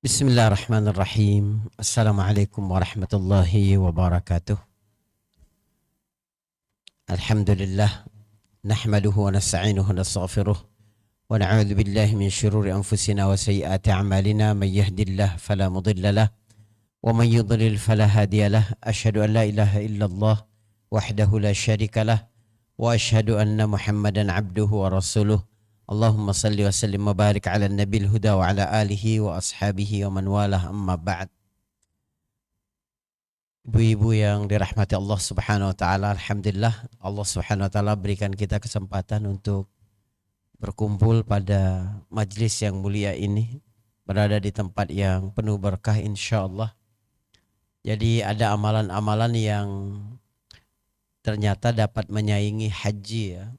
Bismillahirrahmanirrahim. Assalamualaikum warahmatullahi wabarakatuh. Alhamdulillah. Nahmaduhu wa nasta'inuhu wa nastaghfiruh. Wa na'udzu billahi min syururi anfusina wa sayyiati a'malina. Man yahdihillahu fala mudilla lahu wa man yudlil fala hadiya lahu. Asyhadu an la ilaha illallah wahdahu la syarika lahu wa asyhadu anna Muhammadan 'abduhu wa rasuluh. Allahumma salli wa sallim wa barik ala nabil huda wa ala alihi wa ashabihi wa man walah, amma ba'd. Ibu-ibu yang dirahmati Allah subhanahu wa ta'ala, alhamdulillah Allah subhanahu wa ta'ala berikan kita kesempatan untuk berkumpul pada majlis yang mulia ini, berada di tempat yang penuh berkah insyaallah. Jadi ada amalan-amalan yang ternyata dapat menyaingi haji ya,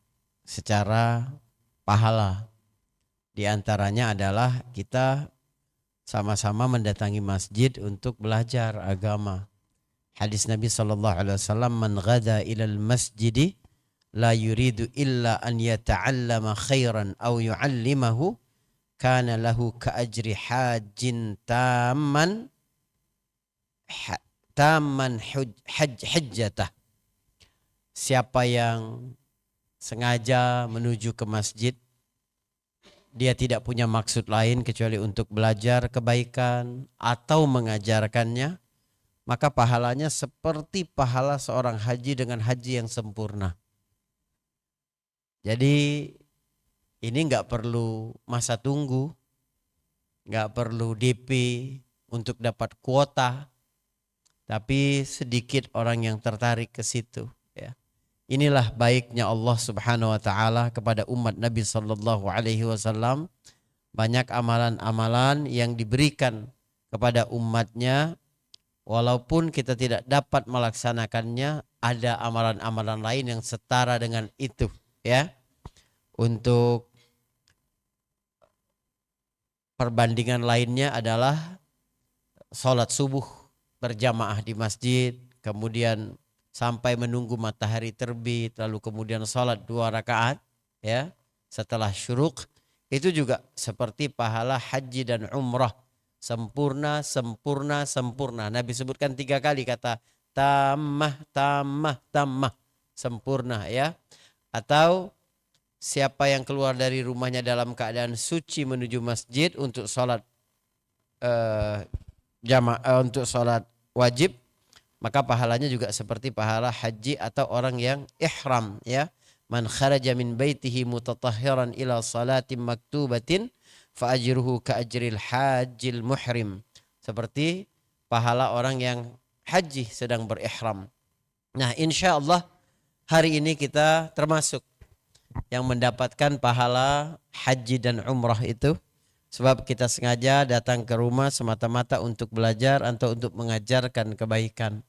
secara pahala. Di antaranya adalah kita sama-sama mendatangi masjid untuk belajar agama. Hadis Nabi SAW, man ghada ilal masjidi la yuridu illa an yata'allama khairan aw yu'allimahu kana lahu ka'ajri hajjin tamman hajjatah. Siapa yang sengaja menuju ke masjid, dia tidak punya maksud lain kecuali untuk belajar kebaikan atau mengajarkannya, maka pahalanya seperti pahala seorang haji dengan haji yang sempurna. Jadi ini nggak perlu masa tunggu, nggak perlu DP untuk dapat kuota, tapi sedikit orang yang tertarik ke situ. Inilah baiknya Allah subhanahu wa ta'ala kepada umat Nabi sallallahu alaihi wasallam. Banyak amalan-amalan yang diberikan kepada umatnya, walaupun kita tidak dapat melaksanakannya, ada amalan-amalan lain yang setara dengan itu ya. Untuk perbandingan lainnya adalah sholat subuh berjamaah di masjid, kemudian sampai menunggu matahari terbit, lalu kemudian sholat 2 rakaat ya setelah syuruk, itu juga seperti pahala haji dan umrah, sempurna, sempurna, sempurna. Nabi sebutkan 3 kali kata tamah, tamah, tamah, sempurna ya. Atau siapa yang keluar dari rumahnya dalam keadaan suci menuju masjid untuk sholat untuk sholat wajib, maka pahalanya juga seperti pahala haji atau orang yang ihram ya. Man kharaja min baitihi mutatahhiran ila salatin maktubatin fa ajruhu ka ajril hajjil muhrim. Seperti pahala orang yang haji sedang berihram. Nah, insyaallah hari ini kita termasuk yang mendapatkan pahala haji dan umrah itu, sebab kita sengaja datang ke rumah semata-mata untuk belajar atau untuk mengajarkan kebaikan.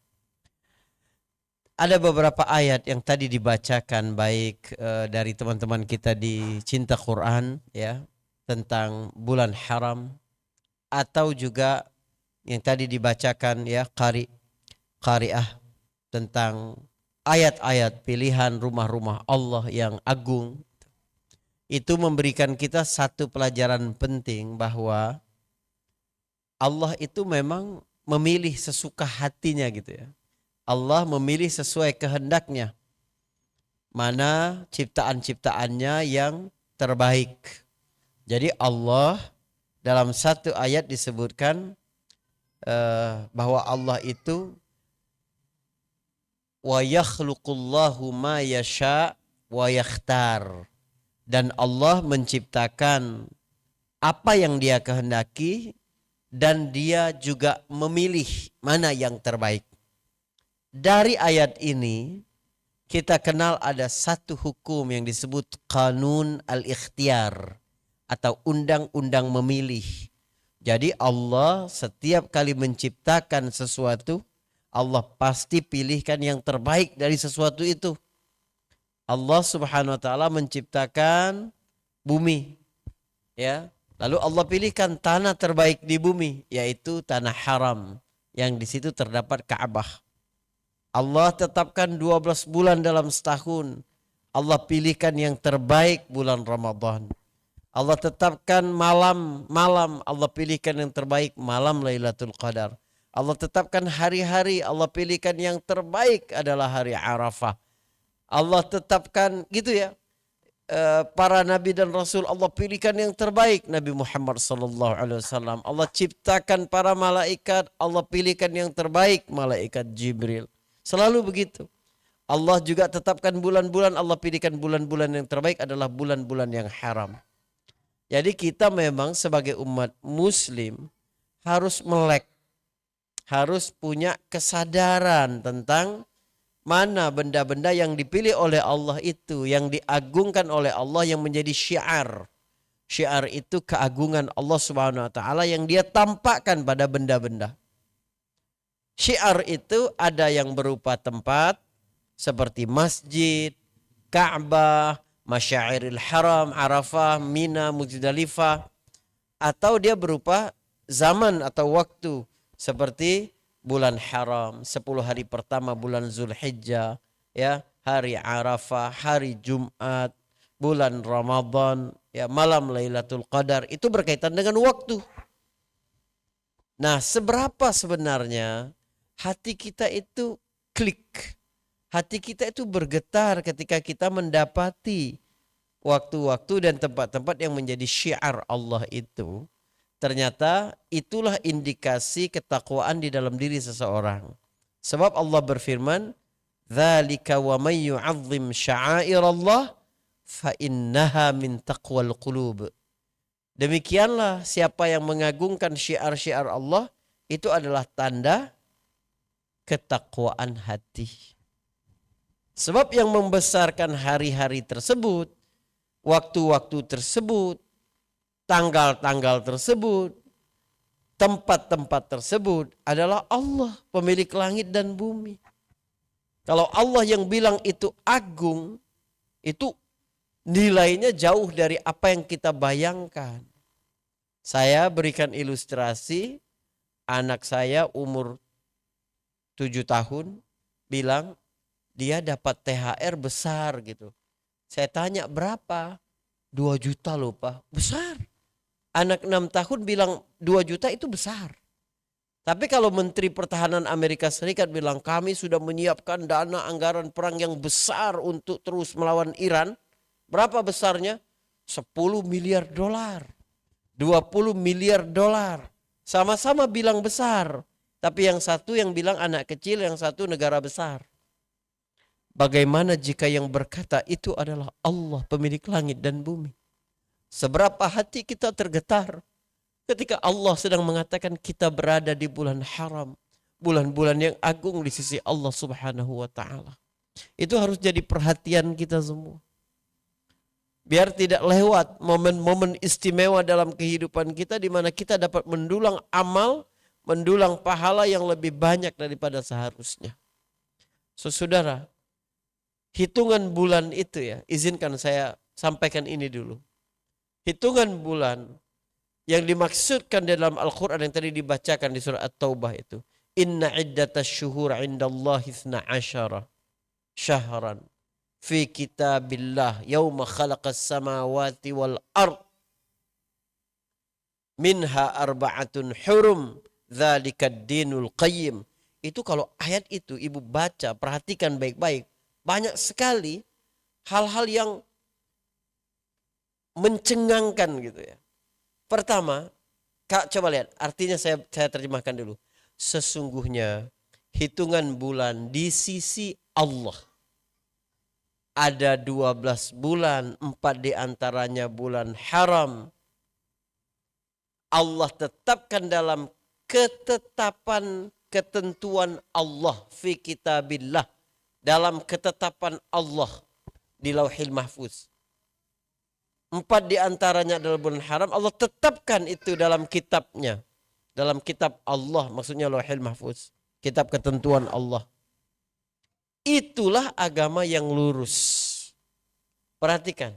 Ada beberapa ayat yang tadi dibacakan baik dari teman-teman kita di Cinta Quran ya, tentang bulan haram, atau juga yang tadi dibacakan ya qari'ah tentang ayat-ayat pilihan rumah-rumah Allah yang agung. Itu memberikan kita satu pelajaran penting bahwa Allah itu memang memilih sesuka hatinya gitu ya. Allah memilih sesuai kehendaknya mana ciptaan-ciptaannya yang terbaik. Jadi Allah dalam satu ayat disebutkan bahwa Allah itu wa yakhluqullahu ma yasha wa yakhtar, dan Allah menciptakan apa yang Dia kehendaki dan Dia juga memilih mana yang terbaik. Dari ayat ini kita kenal ada satu hukum yang disebut kanun al-ikhtiyar atau undang-undang memilih. Jadi Allah setiap kali menciptakan sesuatu, Allah pasti pilihkan yang terbaik dari sesuatu itu. Allah subhanahu wa ta'ala menciptakan bumi ya, lalu Allah pilihkan tanah terbaik di bumi, yaitu tanah haram yang di situ terdapat Ka'bah. Allah tetapkan 12 bulan dalam setahun. Allah pilihkan yang terbaik bulan Ramadan. Allah tetapkan malam, Allah pilihkan yang terbaik, malam Lailatul Qadar. Allah tetapkan hari-hari, Allah pilihkan yang terbaik adalah hari Arafah. Allah tetapkan gitu ya. Para nabi dan rasul Allah pilihkan yang terbaik, Nabi Muhammad sallallahu alaihi wasallam. Allah ciptakan para malaikat, Allah pilihkan yang terbaik, malaikat Jibril. Selalu begitu. Allah juga tetapkan bulan-bulan, Allah pilihkan bulan-bulan yang terbaik adalah bulan-bulan yang haram. Jadi kita memang sebagai umat muslim harus melek, harus punya kesadaran tentang mana benda-benda yang dipilih oleh Allah itu, yang diagungkan oleh Allah, yang menjadi syiar. Syiar itu keagungan Allah Subhanahu wa taala yang dia tampakkan pada benda-benda. Syiar itu ada yang berupa tempat seperti masjid, Ka'bah, Masyairil Haram, Arafah, Mina, Muzdalifah, atau dia berupa zaman atau waktu seperti bulan haram, 10 hari pertama bulan Zulhijjah, ya, hari Arafah, hari Jumat, bulan Ramadan, ya, malam Lailatul Qadar, itu berkaitan dengan waktu. Nah, seberapa sebenarnya hati kita itu klik, hati kita itu bergetar ketika kita mendapati waktu-waktu dan tempat-tempat yang menjadi syiar Allah itu. Ternyata itulah indikasi ketakwaan di dalam diri seseorang. Sebab Allah berfirman, "Dzalika wa may yu'azzim sya'airallah fa innaha min taqwal qulub." Demikianlah siapa yang mengagungkan syiar-syiar Allah, itu adalah tanda ketakwaan hati. Sebab yang membesarkan hari-hari tersebut, waktu-waktu tersebut, tanggal-tanggal tersebut, tempat-tempat tersebut adalah Allah, pemilik langit dan bumi. Kalau Allah yang bilang itu agung, itu nilainya jauh dari apa yang kita bayangkan. Saya berikan ilustrasi, anak saya umur 7 tahun bilang dia dapat THR besar gitu. Saya tanya berapa? 2 juta loh Pak, besar. Anak 6 tahun bilang 2 juta itu besar. Tapi kalau Menteri Pertahanan Amerika Serikat bilang kami sudah menyiapkan dana anggaran perang yang besar untuk terus melawan Iran. Berapa besarnya? 10 miliar dolar. 20 miliar dolar. Sama-sama bilang besar. Tapi yang satu yang bilang anak kecil, yang satu negara besar. Bagaimana jika yang berkata itu adalah Allah pemilik langit dan bumi? Seberapa hati kita tergetar ketika Allah sedang mengatakan kita berada di bulan haram, bulan-bulan yang agung di sisi Allah Subhanahu wa taala. Itu harus jadi perhatian kita semua. Biar tidak lewat momen-momen istimewa dalam kehidupan kita di mana kita dapat mendulang amal, mendulang pahala yang lebih banyak daripada seharusnya. Saudara, hitungan bulan itu ya, izinkan saya sampaikan ini dulu. Hitungan bulan yang dimaksudkan dalam Al-Quran yang tadi dibacakan di surah At-Taubah itu. Inna iddatas syuhur indallahi 12 syahran fi kitabillah yawma khalaqas samawati wal ard minha arba'atun hurum dzalikad dinul qayyim. Itu kalau ayat itu ibu baca, perhatikan baik-baik. Banyak sekali hal-hal yang mencengangkan gitu ya. Pertama, Kak coba lihat, artinya saya terjemahkan dulu. Sesungguhnya hitungan bulan di sisi Allah ada 12 bulan, 4 diantaranya bulan haram. Allah tetapkan dalam ketetapan ketentuan Allah fi kitabillah, dalam ketetapan Allah di Lauhil Mahfuz. 4 diantaranya adalah bulan haram. Allah tetapkan itu dalam kitabnya. Dalam kitab Allah, maksudnya Lauhil Mahfuz. Kitab ketentuan Allah. Itulah agama yang lurus. Perhatikan.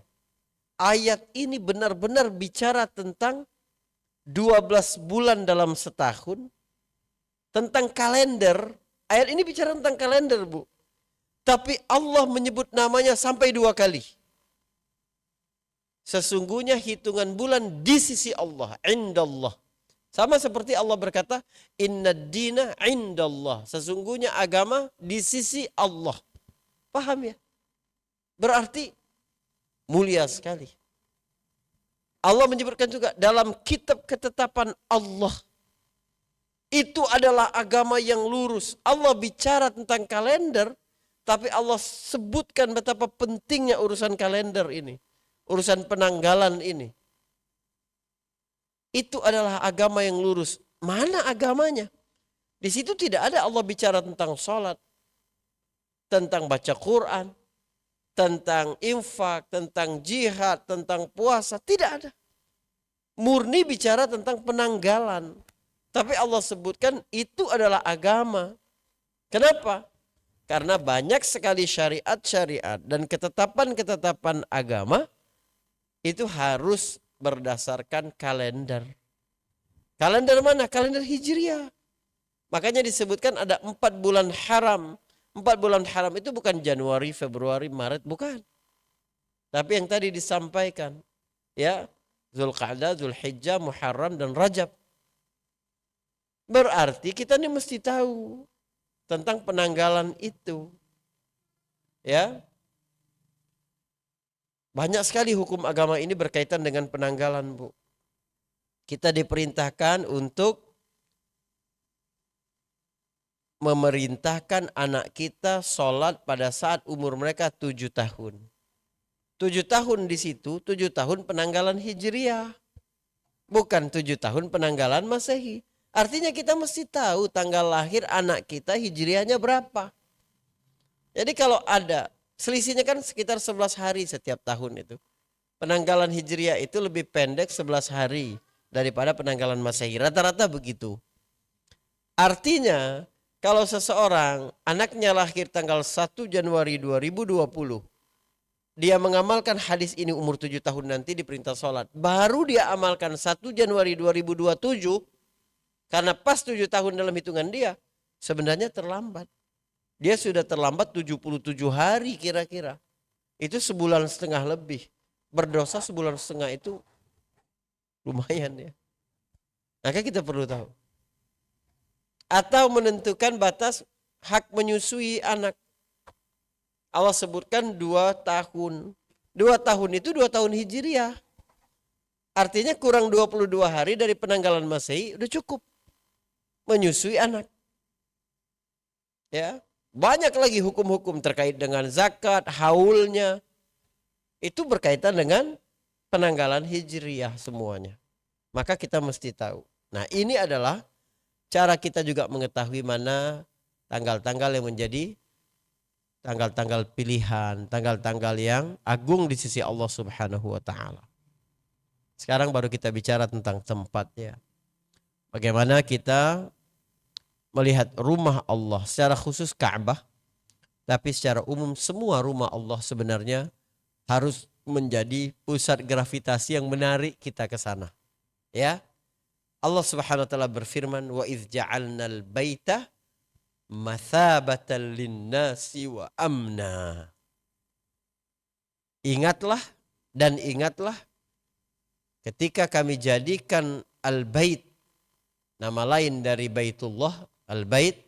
Ayat ini benar-benar bicara tentang 12 bulan dalam setahun. Tentang kalender. Ayat ini bicara tentang kalender, Bu. Tapi Allah menyebut namanya sampai 2 kali. Sesungguhnya hitungan bulan di sisi Allah, indallah. Sama seperti Allah berkata, innad dina indallah. Sesungguhnya agama di sisi Allah. Paham ya? Berarti mulia sekali. Allah menyebutkan juga dalam kitab ketetapan Allah. Itu adalah agama yang lurus. Allah bicara tentang kalender, tapi Allah sebutkan betapa pentingnya urusan kalender ini. Urusan penanggalan ini. Itu adalah agama yang lurus. Mana agamanya? Di situ tidak ada Allah bicara tentang sholat, tentang baca Quran, tentang infak, tentang jihad, tentang puasa. Tidak ada. Murni bicara tentang penanggalan. Tapi Allah sebutkan itu adalah agama. Kenapa? Karena banyak sekali syariat-syariat dan ketetapan-ketetapan agama itu harus berdasarkan kalender. Kalender mana? Kalender Hijriah. Makanya disebutkan ada 4 bulan haram. 4 bulan haram itu bukan Januari, Februari, Maret, bukan. Tapi yang tadi disampaikan, ya, Zulqa'dah, Zulhijjah, Muharram, dan Rajab. Berarti kita ini mesti tahu tentang penanggalan itu. Ya. Banyak sekali hukum agama ini berkaitan dengan penanggalan, Bu. Kita diperintahkan untuk memerintahkan anak kita sholat pada saat umur mereka 7 tahun. 7 tahun di situ, 7 tahun penanggalan Hijriah. Bukan 7 tahun penanggalan Masehi. Artinya kita mesti tahu tanggal lahir anak kita Hijriahnya berapa. Jadi kalau ada, selisihnya kan sekitar 11 hari setiap tahun itu. Penanggalan Hijriah itu lebih pendek 11 hari daripada penanggalan Masehi. Rata-rata begitu. Artinya kalau seseorang anaknya lahir tanggal 1 Januari 2020, dia mengamalkan hadis ini umur 7 tahun nanti diperintah sholat. Baru dia amalkan 1 Januari 2027, karena pas 7 tahun dalam hitungan dia, sebenarnya terlambat. Dia sudah terlambat 77 hari kira-kira. Itu sebulan setengah lebih. Berdosa sebulan setengah itu lumayan ya. Maka kita perlu tahu. Atau menentukan batas hak menyusui anak. Allah sebutkan 2 tahun. 2 tahun itu 2 tahun Hijriah. Artinya kurang 22 hari dari penanggalan Masehi udah cukup menyusui anak. Ya, banyak lagi hukum-hukum terkait dengan zakat, haulnya. Itu berkaitan dengan penanggalan Hijriah semuanya. Maka kita mesti tahu. Nah, ini adalah cara kita juga mengetahui mana tanggal-tanggal yang menjadi tanggal-tanggal pilihan, tanggal-tanggal yang agung di sisi Allah Subhanahu wa taala. Sekarang baru kita bicara tentang tempatnya. Bagaimana kita melihat rumah Allah, secara khusus Ka'bah, tapi secara umum semua rumah Allah sebenarnya harus menjadi pusat gravitasi yang menarik kita ke sana. Ya. Allah Subhanahu wa taala berfirman, "Wa idz ja'alnal baita mathabatan lin-nasi wa amna." Ingatlah dan ingatlah ketika kami jadikan al-bait, nama lain dari Baitullah, al-bait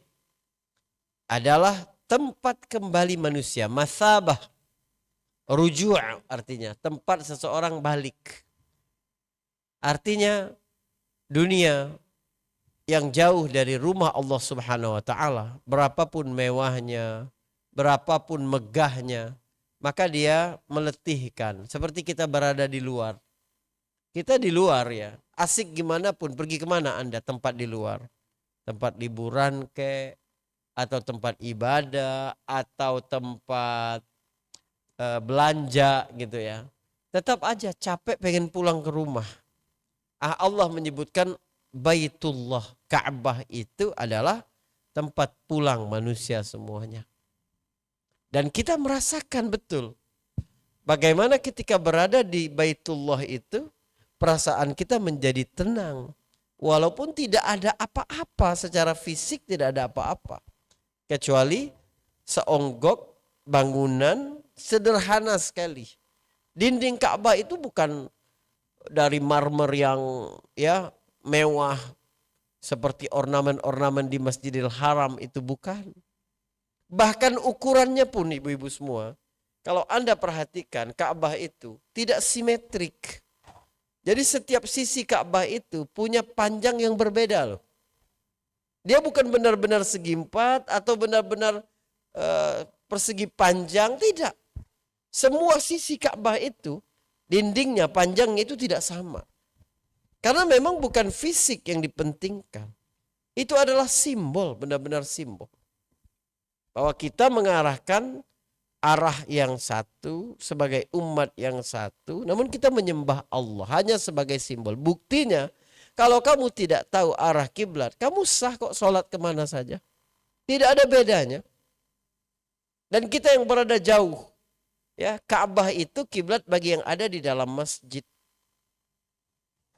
adalah tempat kembali manusia, mathabah, ruju' artinya tempat seseorang balik. Artinya dunia yang jauh dari rumah Allah Subhanahu wa taala, berapapun mewahnya, berapapun megahnya, maka dia meletihkan. Seperti kita berada di luar. Kita di luar ya, asik gimana pun, pergi kemana Anda, tempat di luar. Tempat liburan atau tempat ibadah, atau tempat belanja gitu ya. Tetap aja capek pengen pulang ke rumah. Allah menyebutkan Baitullah, Ka'bah itu adalah tempat pulang manusia semuanya. Dan kita merasakan betul bagaimana ketika berada di Baitullah itu perasaan kita menjadi tenang. Walaupun tidak ada apa-apa secara fisik, tidak ada apa-apa. Kecuali seonggok bangunan sederhana sekali. Dinding Ka'bah itu bukan dari marmer yang ya mewah seperti ornamen-ornamen di Masjidil Haram, itu bukan. Bahkan ukurannya pun ibu-ibu semua, kalau Anda perhatikan Ka'bah itu tidak simetrik. Jadi setiap sisi Ka'bah itu punya panjang yang berbeda loh. Dia bukan benar-benar segi empat atau benar-benar persegi panjang, tidak. Semua sisi Ka'bah itu dindingnya, panjangnya itu tidak sama. Karena memang bukan fisik yang dipentingkan. Itu adalah simbol, benar-benar simbol. Bahwa kita mengarahkan arah yang satu sebagai umat yang satu, namun kita menyembah Allah hanya sebagai simbol. Buktinya, kalau kamu tidak tahu arah kiblat, kamu sah kok sholat kemana saja. Tidak ada bedanya. Dan kita yang berada jauh, ya, Ka'bah itu kiblat bagi yang ada di dalam masjid.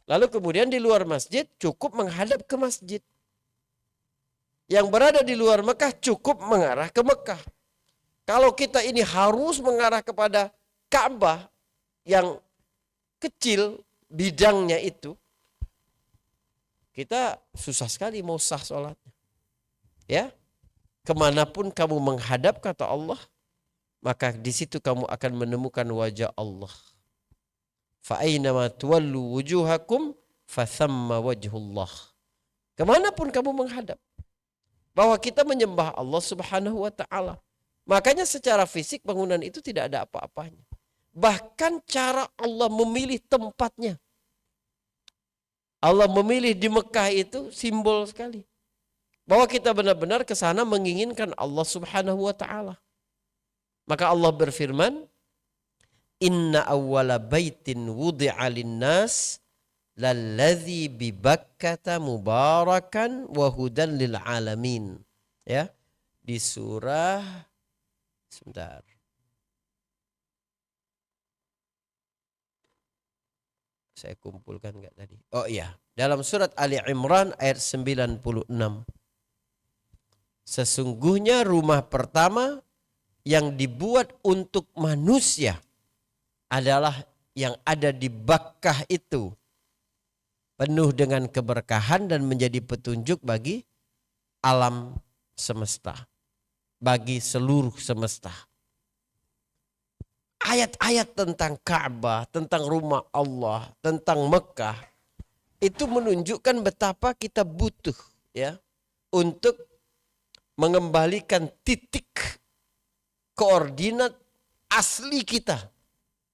Lalu kemudian di luar masjid cukup menghadap ke masjid. Yang berada di luar Mekah cukup mengarah ke Mekah. Kalau kita ini harus mengarah kepada Ka'bah yang kecil bidangnya itu, kita susah sekali mau sah sholatnya. Ya, kemanapun kamu menghadap kata Allah, maka di situ kamu akan menemukan wajah Allah. Fa'ainama tuwallu wujuhakum fathamma wajhullah. Kemanapun kamu menghadap, bahwa kita menyembah Allah Subhanahu wa ta'ala. Makanya secara fisik bangunan itu tidak ada apa-apanya. Bahkan cara Allah memilih tempatnya. Allah memilih di Mekah itu simbol sekali. Bahwa kita benar-benar ke sana menginginkan Allah Subhanahu wa ta'ala. Maka Allah berfirman, Inna awwala baitin wudi'a linnas lalladzi bi Bakkata mubarakan wa hudan lil alamin. Ya, di surah, sebentar. Saya kumpulkan enggak tadi? Oh iya, dalam surat Ali Imran ayat 96. Sesungguhnya rumah pertama yang dibuat untuk manusia adalah yang ada di Bakkah itu, penuh dengan keberkahan dan menjadi petunjuk bagi alam semesta, bagi seluruh semesta. Ayat-ayat tentang Ka'bah, tentang rumah Allah, tentang Mekah, itu menunjukkan betapa kita butuh, ya, untuk mengembalikan titik koordinat asli kita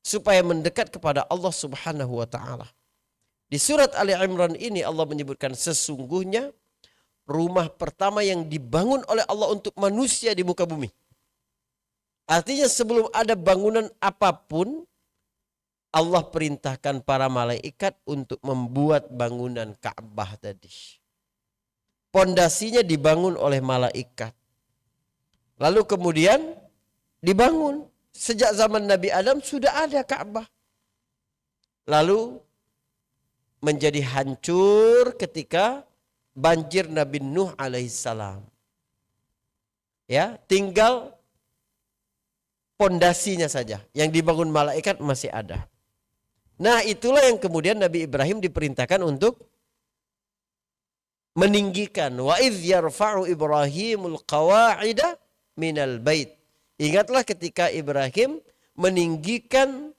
supaya mendekat kepada Allah Subhanahu wa ta'ala. Di surat Ali Imran ini Allah menyebutkan sesungguhnya rumah pertama yang dibangun oleh Allah untuk manusia di muka bumi. Artinya sebelum ada bangunan apapun, Allah perintahkan para malaikat untuk membuat bangunan Ka'bah tadi. Pondasinya dibangun oleh malaikat. Lalu kemudian dibangun. Sejak zaman Nabi Adam sudah ada Ka'bah. Lalu menjadi hancur ketika banjir Nabi Nuh alaihissalam. Ya, tinggal pondasinya saja. Yang dibangun malaikat masih ada. Nah, itulah yang kemudian Nabi Ibrahim diperintahkan untuk meninggikan. Wa idh yarfa'u Ibrahimul qawa'ida minal bait. Ingatlah ketika Ibrahim meninggikan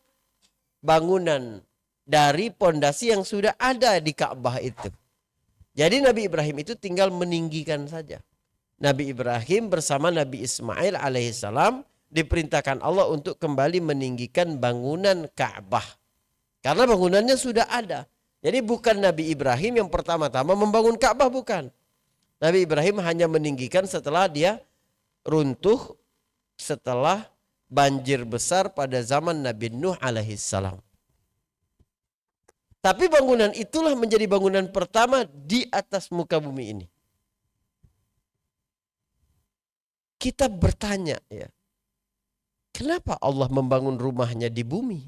bangunan dari pondasi yang sudah ada di Ka'bah itu. Jadi Nabi Ibrahim itu tinggal meninggikan saja. Nabi Ibrahim bersama Nabi Ismail alaihissalam diperintahkan Allah untuk kembali meninggikan bangunan Ka'bah. Karena bangunannya sudah ada. Jadi bukan Nabi Ibrahim yang pertama-tama membangun Ka'bah, bukan. Nabi Ibrahim hanya meninggikan setelah dia runtuh, setelah banjir besar pada zaman Nabi Nuh alaihissalam. Tapi bangunan itulah menjadi bangunan pertama di atas muka bumi ini. Kita bertanya, ya, kenapa Allah membangun rumahnya di bumi?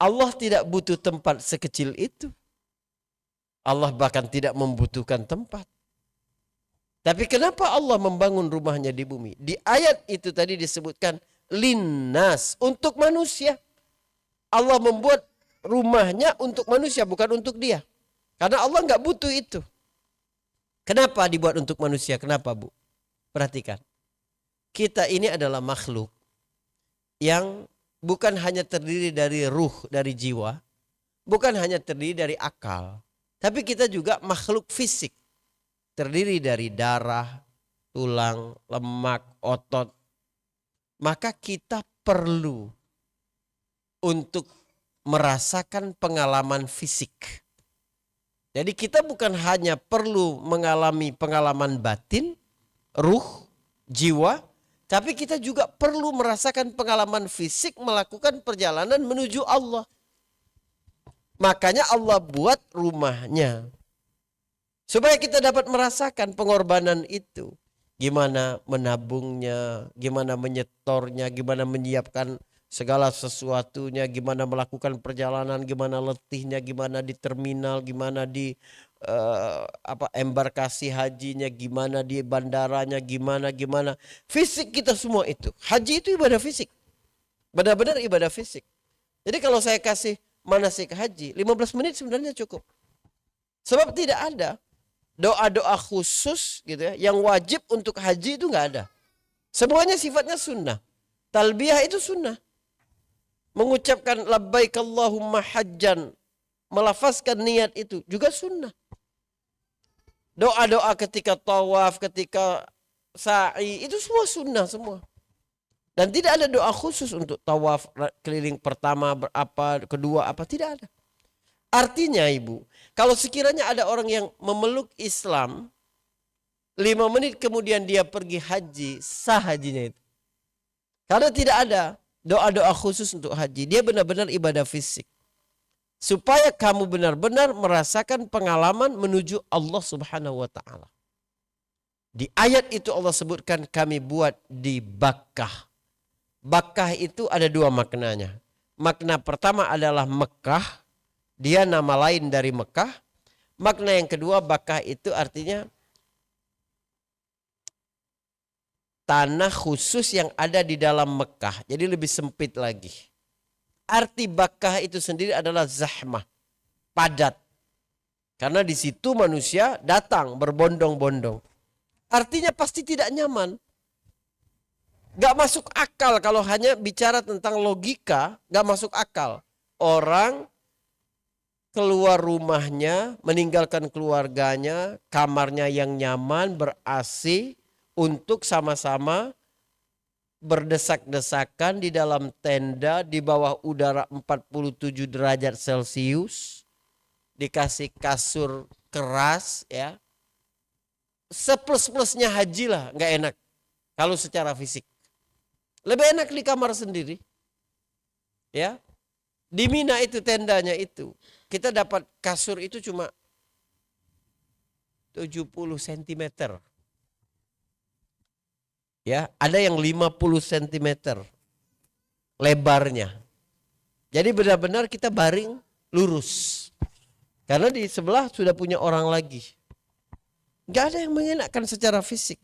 Allah tidak butuh tempat sekecil itu. Allah bahkan tidak membutuhkan tempat. Tapi kenapa Allah membangun rumahnya di bumi? Di ayat itu tadi disebutkan linnas, untuk manusia. Allah membuat rumahnya untuk manusia, bukan untuk dia. Karena Allah nggak butuh itu. Kenapa dibuat untuk manusia? Kenapa, Bu? Perhatikan. Kita ini adalah makhluk yang bukan hanya terdiri dari ruh, dari jiwa. Bukan hanya terdiri dari akal. Tapi kita juga makhluk fisik. Terdiri dari darah, tulang, lemak, otot. Maka kita perlu untuk merasakan pengalaman fisik. Jadi kita bukan hanya perlu mengalami pengalaman batin, ruh, jiwa, tapi kita juga perlu merasakan pengalaman fisik melakukan perjalanan menuju Allah. Makanya Allah buat rumahnya. Supaya kita dapat merasakan pengorbanan itu. Gimana menabungnya, gimana menyetornya, gimana menyiapkan segala sesuatunya, gimana melakukan perjalanan, gimana letihnya, gimana di terminal, gimana di embarkasi hajinya, gimana di bandaranya, gimana. Fisik kita semua itu. Haji itu ibadah fisik. Benar-benar ibadah fisik. Jadi kalau saya kasih manasik haji, 15 menit sebenarnya cukup. Sebab tidak ada doa-doa khusus gitu ya, yang wajib untuk haji itu nggak ada. Semuanya sifatnya sunnah. Talbiyah itu sunnah. Mengucapkan labbaik Allahumma hajjan, melafazkan niat itu juga sunnah. Doa-doa ketika tawaf, ketika sa'i, itu semua sunnah semua. Dan tidak ada doa khusus untuk tawaf keliling pertama berapa, kedua apa, tidak ada. Artinya Ibu, kalau sekiranya ada orang yang memeluk Islam, 5 menit kemudian dia pergi haji, sah hajinya itu. Karena tidak ada doa-doa khusus untuk haji. Dia benar-benar ibadah fisik. Supaya kamu benar-benar merasakan pengalaman menuju Allah Subhanahu wa ta'ala. Di ayat itu Allah sebutkan kami buat di Bakkah. Bakkah itu ada 2 maknanya. Makna pertama adalah Mekah. Dia nama lain dari Mekah. Makna yang kedua, Bakkah itu artinya tanah khusus yang ada di dalam Mekah. Jadi lebih sempit lagi. Arti Bakkah itu sendiri adalah zahmah, padat. Karena di situ manusia datang berbondong-bondong. Artinya pasti tidak nyaman. Gak masuk akal kalau hanya bicara tentang logika, gak masuk akal. Orang keluar rumahnya, meninggalkan keluarganya, kamarnya yang nyaman, ber-AC, untuk sama-sama berdesak-desakan di dalam tenda di bawah udara 47 derajat Celcius, dikasih kasur keras ya. Seplus-plusnya haji lah, nggak enak kalau secara fisik. Lebih enak di kamar sendiri. Ya. Di Mina itu tendanya itu, kita dapat kasur itu cuma 70 cm. Ya, ada yang 50 cm lebarnya. Jadi benar-benar kita baring lurus. Karena di sebelah sudah punya orang lagi. Gak ada yang mengenakkan secara fisik.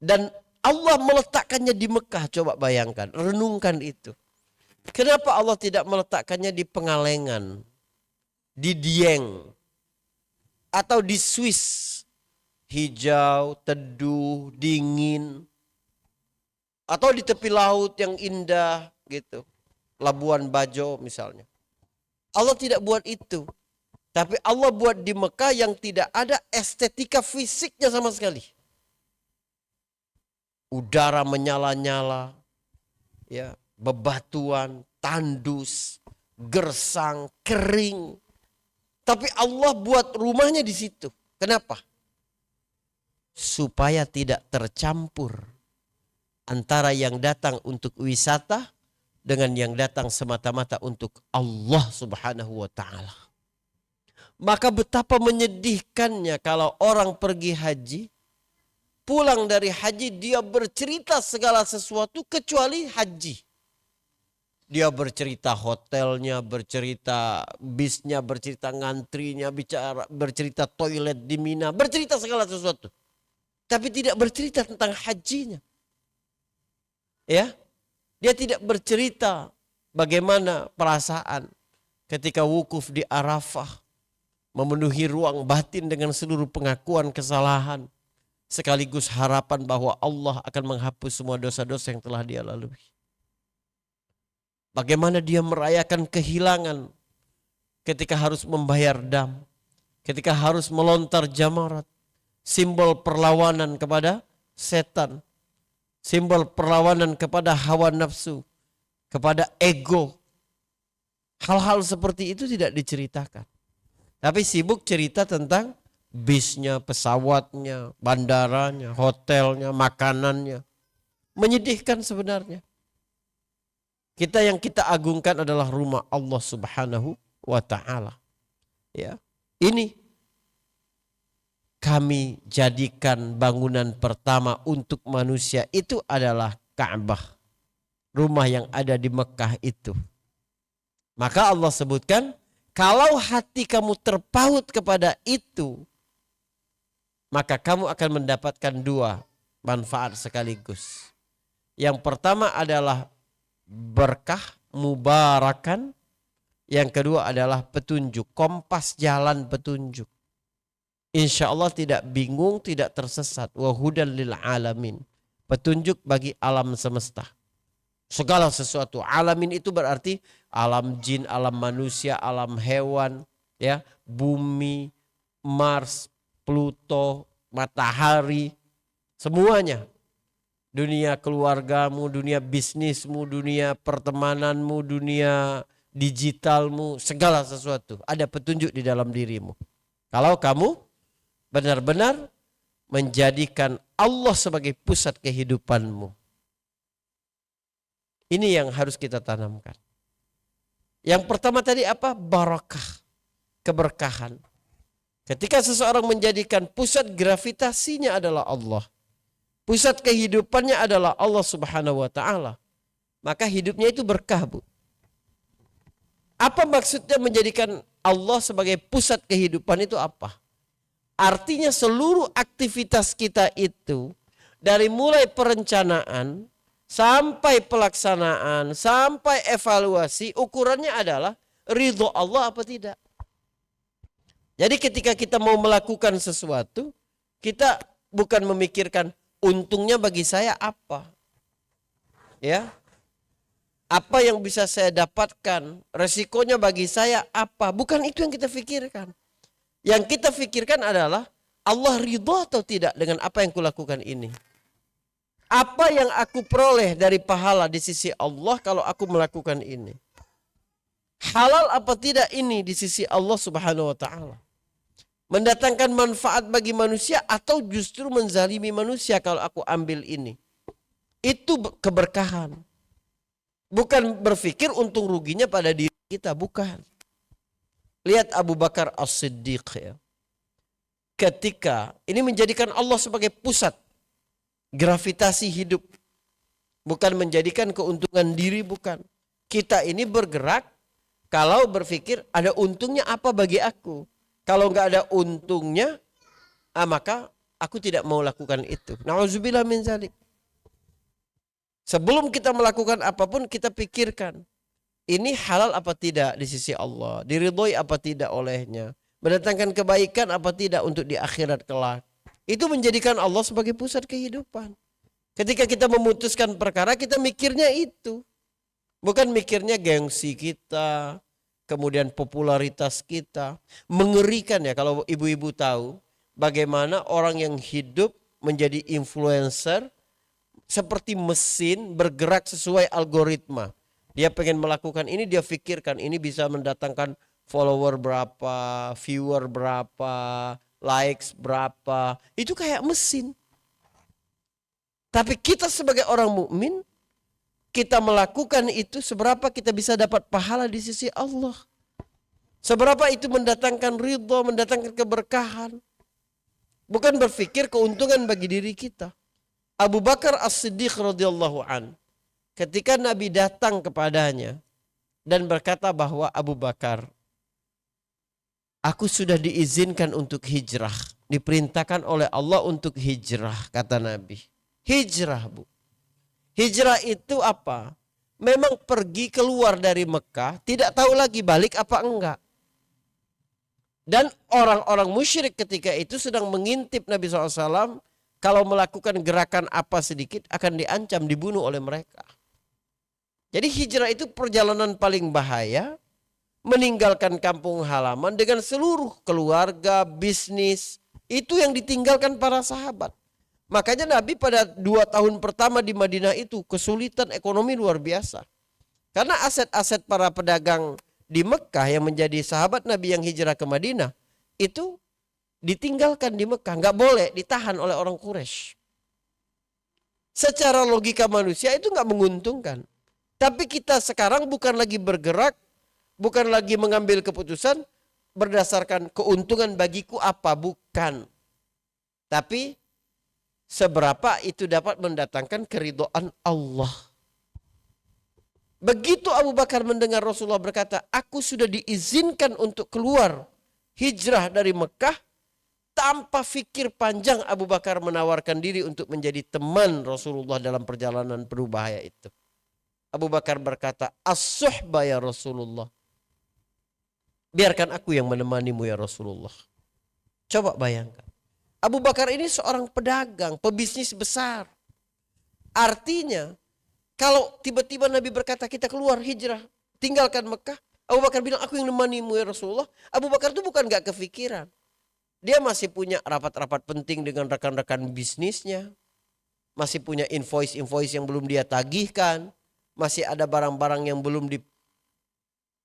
Dan Allah meletakkannya di Mekah, coba bayangkan, renungkan itu. Kenapa Allah tidak meletakkannya di Pengalengan, di Dieng, atau di Swiss? Hijau, teduh, dingin. Atau di tepi laut yang indah gitu. Labuan Bajo misalnya. Allah tidak buat itu. Tapi Allah buat di Mekah yang tidak ada estetika fisiknya sama sekali. Udara menyala-nyala. Ya, bebatuan, tandus, gersang, kering. Tapi Allah buat rumahnya di situ. Kenapa? Supaya tidak tercampur antara yang datang untuk wisata dengan yang datang semata-mata untuk Allah Subhanahu wa ta'ala. Maka betapa menyedihkannya kalau orang pergi haji, pulang dari haji dia bercerita segala sesuatu kecuali haji. Dia bercerita hotelnya, bercerita bisnya, bercerita ngantrinya, bercerita toilet di Mina, bercerita segala sesuatu. Tapi tidak bercerita tentang hajinya. Ya, dia tidak bercerita bagaimana perasaan ketika wukuf di Arafah, memenuhi ruang batin dengan seluruh pengakuan kesalahan, sekaligus harapan bahwa Allah akan menghapus semua dosa-dosa yang telah dia lalui. Bagaimana dia merayakan kehilangan ketika harus membayar dam, ketika harus melontar jamarat, simbol perlawanan kepada setan, simbol perlawanan kepada hawa nafsu, kepada ego. Hal-hal seperti itu tidak diceritakan. Tapi sibuk cerita tentang bisnya, pesawatnya, bandaranya, hotelnya, makanannya. Menyedihkan sebenarnya. Yang kita agungkan adalah rumah Allah Subhanahu wa ta'ala. Ya. Ini kami jadikan bangunan pertama untuk manusia itu adalah Ka'bah. Rumah yang ada di Mekah itu. Maka Allah sebutkan, kalau hati kamu terpaut kepada itu, maka kamu akan mendapatkan dua manfaat sekaligus. Yang pertama adalah berkah, mubarakan. Yang kedua adalah petunjuk, kompas jalan petunjuk. Insya Allah tidak bingung, tidak tersesat. Wa hudan lil alamin. Petunjuk bagi alam semesta. Segala sesuatu. Alamin itu berarti alam jin, alam manusia, alam hewan, ya, bumi, Mars, Pluto, matahari, semuanya. Dunia keluargamu, dunia bisnismu, dunia pertemananmu, dunia digitalmu, segala sesuatu. Ada petunjuk di dalam dirimu. Kalau kamu benar-benar menjadikan Allah sebagai pusat kehidupanmu. Ini yang harus kita tanamkan. Yang pertama tadi apa? Barakah, keberkahan. Ketika seseorang menjadikan pusat gravitasinya adalah Allah, pusat kehidupannya adalah Allah Subhanahu wa ta'ala, maka hidupnya itu berkah, Bu. Apa maksudnya menjadikan Allah sebagai pusat kehidupan itu apa? Artinya seluruh aktivitas kita itu, dari mulai perencanaan sampai pelaksanaan, sampai evaluasi, ukurannya adalah ridho Allah apa tidak. Jadi ketika kita mau melakukan sesuatu, kita bukan memikirkan untungnya bagi saya apa. Ya. Apa yang bisa saya dapatkan, resikonya bagi saya apa. Bukan itu yang kita pikirkan. Yang kita pikirkan adalah Allah ridho atau tidak dengan apa yang kulakukan ini. Apa yang aku peroleh dari pahala di sisi Allah kalau aku melakukan ini? Halal apa tidak ini di sisi Allah Subhanahu wa ta'ala? Mendatangkan manfaat bagi manusia atau justru menzalimi manusia kalau aku ambil ini? Itu keberkahan. Bukan berpikir untung ruginya pada diri kita, bukan. Lihat Abu Bakar As-Siddiq, ya. Ketika ini menjadikan Allah sebagai pusat gravitasi hidup. Bukan menjadikan keuntungan diri, bukan. Kita ini bergerak kalau berpikir ada untungnya apa bagi aku. Kalau nggak ada untungnya, maka aku tidak mau lakukan itu. Na'udzubillah min zalik. Sebelum kita melakukan apapun, kita pikirkan, ini halal apa tidak di sisi Allah, diridhoi apa tidak olehnya, mendatangkan kebaikan apa tidak untuk di akhirat kelak. Itu menjadikan Allah sebagai pusat kehidupan. Ketika kita memutuskan perkara, kita mikirnya itu. Bukan mikirnya gengsi kita, kemudian popularitas kita. Mengerikan ya kalau ibu-ibu tahu bagaimana orang yang hidup menjadi influencer seperti mesin bergerak sesuai algoritma. Dia pengen melakukan ini, dia pikirkan ini bisa mendatangkan follower berapa, viewer berapa, likes berapa. Itu kayak mesin. Tapi kita sebagai orang mukmin, kita melakukan itu, seberapa kita bisa dapat pahala di sisi Allah. Seberapa itu mendatangkan ridho, mendatangkan keberkahan. Bukan berpikir keuntungan bagi diri kita. Abu Bakar As-Siddiq radhiyallahu an, ketika Nabi datang kepadanya dan berkata bahwa Abu Bakar, aku sudah diizinkan untuk hijrah, diperintahkan oleh Allah untuk hijrah, kata Nabi. Hijrah, Bu. Hijrah itu apa? Memang pergi keluar dari Mekah, tidak tahu lagi balik apa enggak. Dan orang-orang musyrik ketika itu sedang mengintip Nabi SAW. Kalau melakukan gerakan apa sedikit akan diancam, dibunuh oleh mereka. Jadi hijrah itu perjalanan paling bahaya. Meninggalkan kampung halaman dengan seluruh keluarga, bisnis. Itu yang ditinggalkan para sahabat. Makanya Nabi pada 2 tahun pertama di Madinah itu kesulitan ekonomi luar biasa. Karena aset-aset para pedagang di Mekah yang menjadi sahabat Nabi yang hijrah ke Madinah itu ditinggalkan di Mekah. Nggak boleh, ditahan oleh orang Quraisy. Secara logika manusia itu nggak menguntungkan. Tapi kita sekarang bukan lagi bergerak, bukan lagi mengambil keputusan berdasarkan keuntungan bagiku apa, bukan. Tapi seberapa itu dapat mendatangkan keridhaan Allah. Begitu Abu Bakar mendengar Rasulullah berkata, aku sudah diizinkan untuk keluar hijrah dari Mekah, tanpa fikir panjang Abu Bakar menawarkan diri untuk menjadi teman Rasulullah dalam perjalanan penuh bahaya itu. Abu Bakar berkata, as-suhba ya Rasulullah. Biarkan aku yang menemanimu ya Rasulullah. Coba bayangkan. Abu Bakar ini seorang pedagang, pebisnis besar. Artinya, kalau tiba-tiba Nabi berkata kita keluar hijrah, tinggalkan Mekah. Abu Bakar bilang, aku yang menemanimu ya Rasulullah. Abu Bakar itu bukan gak kefikiran. Dia masih punya rapat-rapat penting dengan rekan-rekan bisnisnya. Masih punya invoice-invoice yang belum dia tagihkan. Masih ada barang-barang yang belum di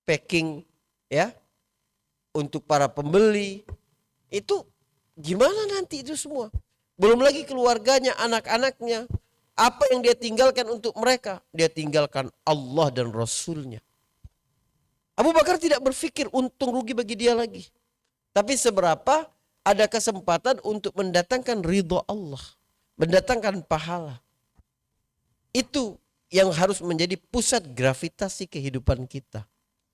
packing ya untuk para pembeli. Itu gimana nanti itu semua? Belum lagi keluarganya, anak-anaknya. Apa yang dia tinggalkan untuk mereka? Dia tinggalkan Allah dan Rasulnya. Abu Bakar tidak berpikir untung rugi bagi dia lagi. Tapi seberapa ada kesempatan untuk mendatangkan ridho Allah. Mendatangkan pahala. Itu yang harus menjadi pusat gravitasi kehidupan kita.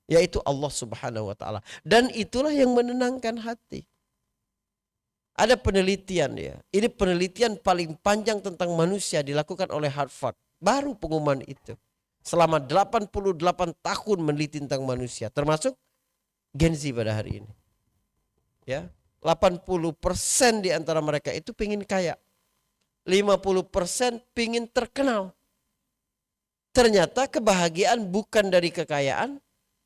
Yaitu Allah Subhanahu wa ta'ala. Dan itulah yang menenangkan hati. Ada penelitian ya. Ini penelitian paling panjang tentang manusia dilakukan oleh Harvard. Baru pengumuman itu. Selama 88 tahun meneliti tentang manusia. Termasuk Gen Z pada hari ini. Ya, 80% di antara mereka itu pengen kaya. 50% pengen terkenal. Ternyata kebahagiaan bukan dari kekayaan.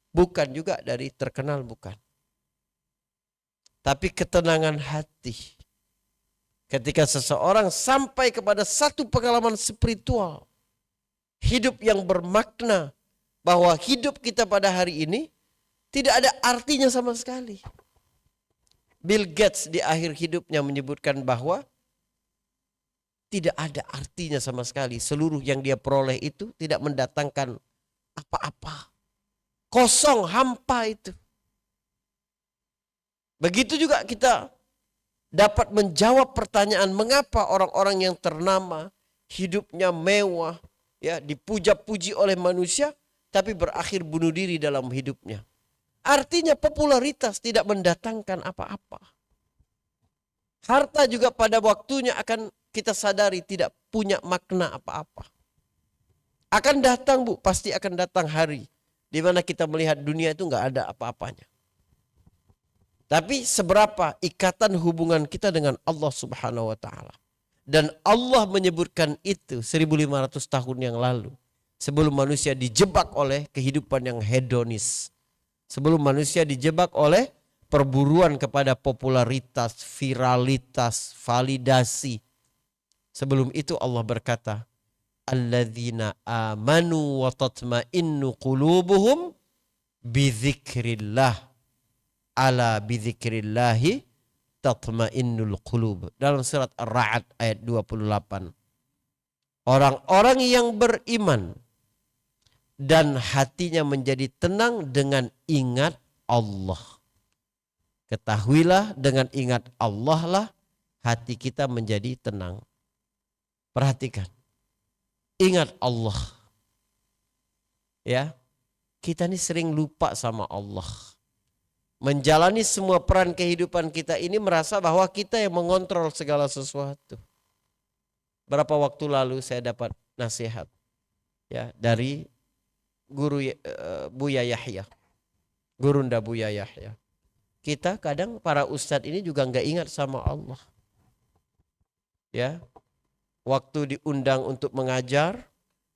Bukan juga dari terkenal, bukan. Tapi ketenangan hati. Ketika seseorang sampai kepada satu pengalaman spiritual. Hidup yang bermakna. Bahwa hidup kita pada hari ini tidak ada artinya sama sekali. Bill Gates di akhir hidupnya menyebutkan bahwa tidak ada artinya sama sekali. Seluruh yang dia peroleh itu tidak mendatangkan apa-apa. Kosong, hampa itu. Begitu juga kita dapat menjawab pertanyaan mengapa orang-orang yang ternama, hidupnya mewah, ya dipuja-puji oleh manusia, tapi berakhir bunuh diri dalam hidupnya. Artinya popularitas tidak mendatangkan apa-apa. Harta juga pada waktunya akan kita sadari tidak punya makna apa-apa. Akan datang Bu, pasti akan datang hari di mana kita melihat dunia itu nggak ada apa-apanya. Tapi seberapa ikatan hubungan kita dengan Allah Subhanahu wa ta'ala. Dan Allah menyebutkan itu 1500 tahun yang lalu. Sebelum manusia dijebak oleh kehidupan yang hedonis. Sebelum manusia dijebak oleh perburuan kepada popularitas, viralitas, validasi. Sebelum itu Allah berkata, alladzina amanu wa tatma'innu qulubuhum bidzikrillah. Ala bidzikrillahi tatma'innul qulub. Dalam surat Ar-Ra'd ayat 28. Orang-orang yang beriman dan hatinya menjadi tenang dengan ingat Allah. Ketahuilah dengan ingat Allah lah hati kita menjadi tenang. Perhatikan. Ingat Allah. Ya. Kita ini sering lupa sama Allah. Menjalani semua peran kehidupan kita ini merasa bahwa kita yang mengontrol segala sesuatu. Berapa waktu lalu saya dapat nasihat. ya dari guru Buya Yahya, Gurunda Buya Yahya. Kita kadang para ustadz ini juga nggak ingat sama Allah. Ya, waktu diundang untuk mengajar,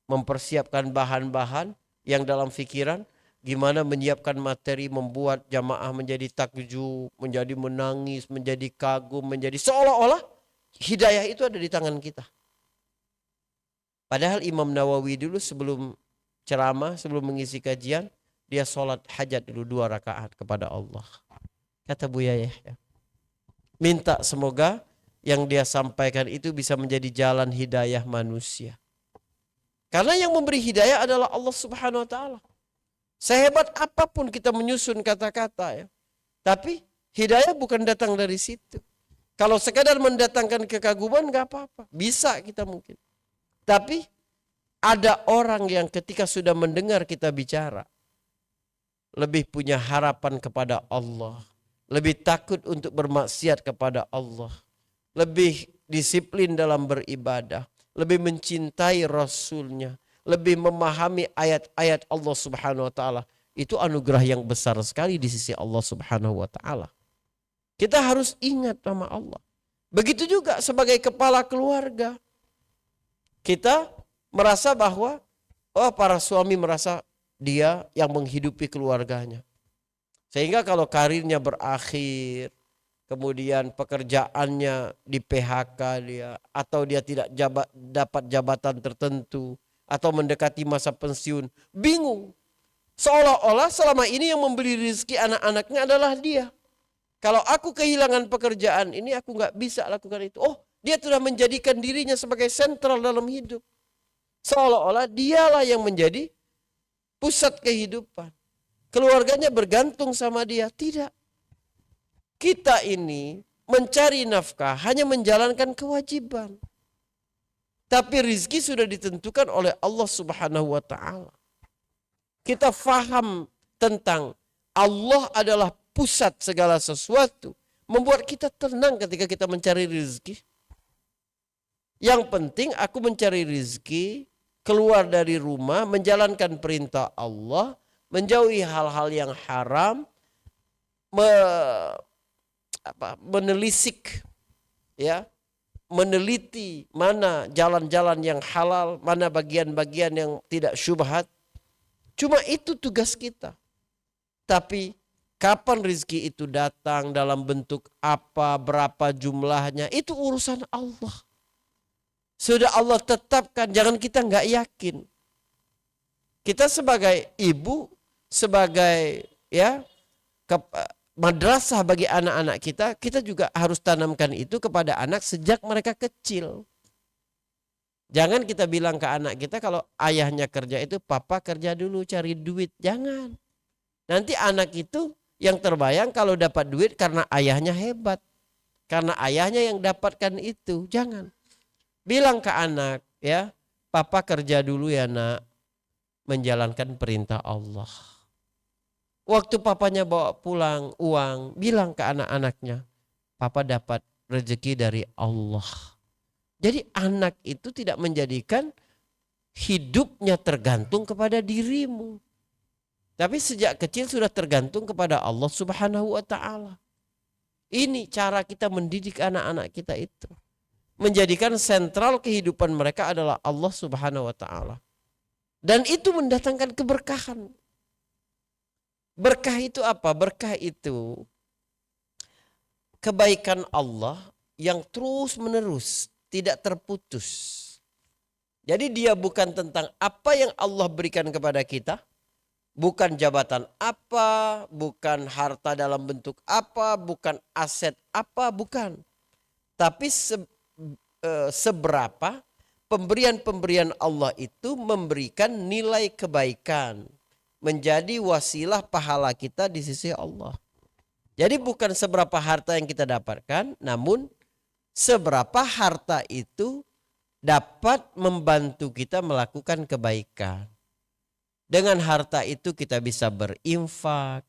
mempersiapkan bahan-bahan yang dalam pikiran, gimana menyiapkan materi, membuat jamaah menjadi takjub, menjadi menangis, menjadi kagum, menjadi seolah-olah hidayah itu ada di tangan kita. Padahal Imam Nawawi dulu sebelum ceramah, sebelum mengisi kajian, dia sholat hajat dulu 2 rakaat kepada Allah. Kata Buya Yahya, minta semoga yang dia sampaikan itu bisa menjadi jalan hidayah manusia. Karena yang memberi hidayah adalah Allah Subhanahu wa taala. Sehebat apapun kita menyusun kata-kata ya, tapi hidayah bukan datang dari situ. Kalau sekadar mendatangkan kekaguman nggak apa-apa, bisa kita mungkin. Tapi ada orang yang ketika sudah mendengar kita bicara, lebih punya harapan kepada Allah, lebih takut untuk bermaksiat kepada Allah, lebih disiplin dalam beribadah, lebih mencintai Rasulnya, lebih memahami ayat-ayat Allah Subhanahu wa taala. Itu anugerah yang besar sekali di sisi Allah Subhanahu wa taala. Kita harus ingat nama Allah. Begitu juga sebagai kepala keluarga. Kita merasa bahwa para suami merasa dia yang menghidupi keluarganya. Sehingga kalau karirnya berakhir, kemudian pekerjaannya di PHK dia, atau dia tidak dapat jabatan tertentu, atau mendekati masa pensiun, bingung. Seolah-olah selama ini yang memberi rezeki anak-anaknya adalah dia. Kalau aku kehilangan pekerjaan ini, aku nggak bisa lakukan itu. Oh, dia sudah menjadikan dirinya sebagai sentral dalam hidup. Seolah-olah dialah yang menjadi pusat kehidupan. Keluarganya bergantung sama dia. Tidak. Kita ini mencari nafkah hanya menjalankan kewajiban. Tapi rizki sudah ditentukan oleh Allah Subhanahu wa taala. Kita faham tentang Allah adalah pusat segala sesuatu, membuat kita tenang ketika kita mencari rizki. Yang penting aku mencari rizki, keluar dari rumah, menjalankan perintah Allah, menjauhi hal-hal yang haram, menelisik, ya, meneliti mana jalan-jalan yang halal, mana bagian-bagian yang tidak syubhat. Cuma itu tugas kita. Tapi kapan rezeki itu datang, dalam bentuk apa, berapa jumlahnya, itu urusan Allah. Sudah Allah tetapkan, jangan kita nggak yakin. Kita sebagai ibu, sebagai madrasah bagi anak-anak kita, kita juga harus tanamkan itu kepada anak sejak mereka kecil. Jangan kita bilang ke anak kita kalau ayahnya kerja itu, papa kerja dulu cari duit. Jangan. Nanti anak itu yang terbayang kalau dapat duit karena ayahnya hebat. Karena ayahnya yang dapatkan itu. Jangan. Bilang ke anak, ya, papa kerja dulu ya nak, menjalankan perintah Allah. Waktu papanya bawa pulang uang, bilang ke anak-anaknya, papa dapat rezeki dari Allah. Jadi anak itu tidak menjadikan hidupnya tergantung kepada dirimu. Tapi sejak kecil sudah tergantung kepada Allah Subhanahu wa taala. Ini cara kita mendidik anak-anak kita itu. Menjadikan sentral kehidupan mereka adalah Allah Subhanahu wa taala. Dan itu mendatangkan keberkahan. Berkah itu apa? Berkah itu kebaikan Allah yang terus menerus, tidak terputus. Jadi dia bukan tentang apa yang Allah berikan kepada kita, bukan jabatan apa, bukan harta dalam bentuk apa, bukan aset apa, bukan. Tapi seberapa pemberian-pemberian Allah itu memberikan nilai kebaikan, menjadi wasilah pahala kita di sisi Allah. Jadi bukan seberapa harta yang kita dapatkan, namun seberapa harta itu dapat membantu kita melakukan kebaikan. Dengan harta itu kita bisa berinfak,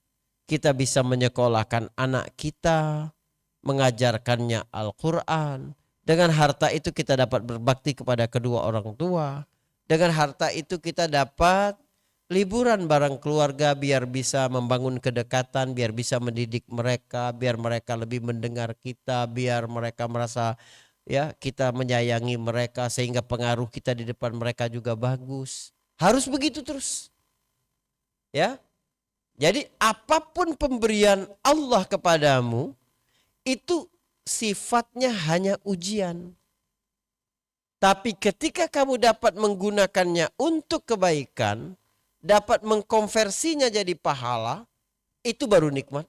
kita bisa menyekolahkan anak kita, mengajarkannya Al-Quran. Dengan harta itu kita dapat berbakti kepada kedua orang tua, Dengan harta itu kita dapat liburan bareng keluarga biar bisa membangun kedekatan, biar bisa mendidik mereka, biar mereka lebih mendengar kita, biar mereka merasa ya kita menyayangi mereka sehingga pengaruh kita di depan mereka juga bagus. Harus begitu terus. Ya. Jadi apapun pemberian Allah kepadamu itu sifatnya hanya ujian. Tapi ketika kamu dapat menggunakannya untuk kebaikan, dapat mengkonversinya jadi pahala, itu baru nikmat.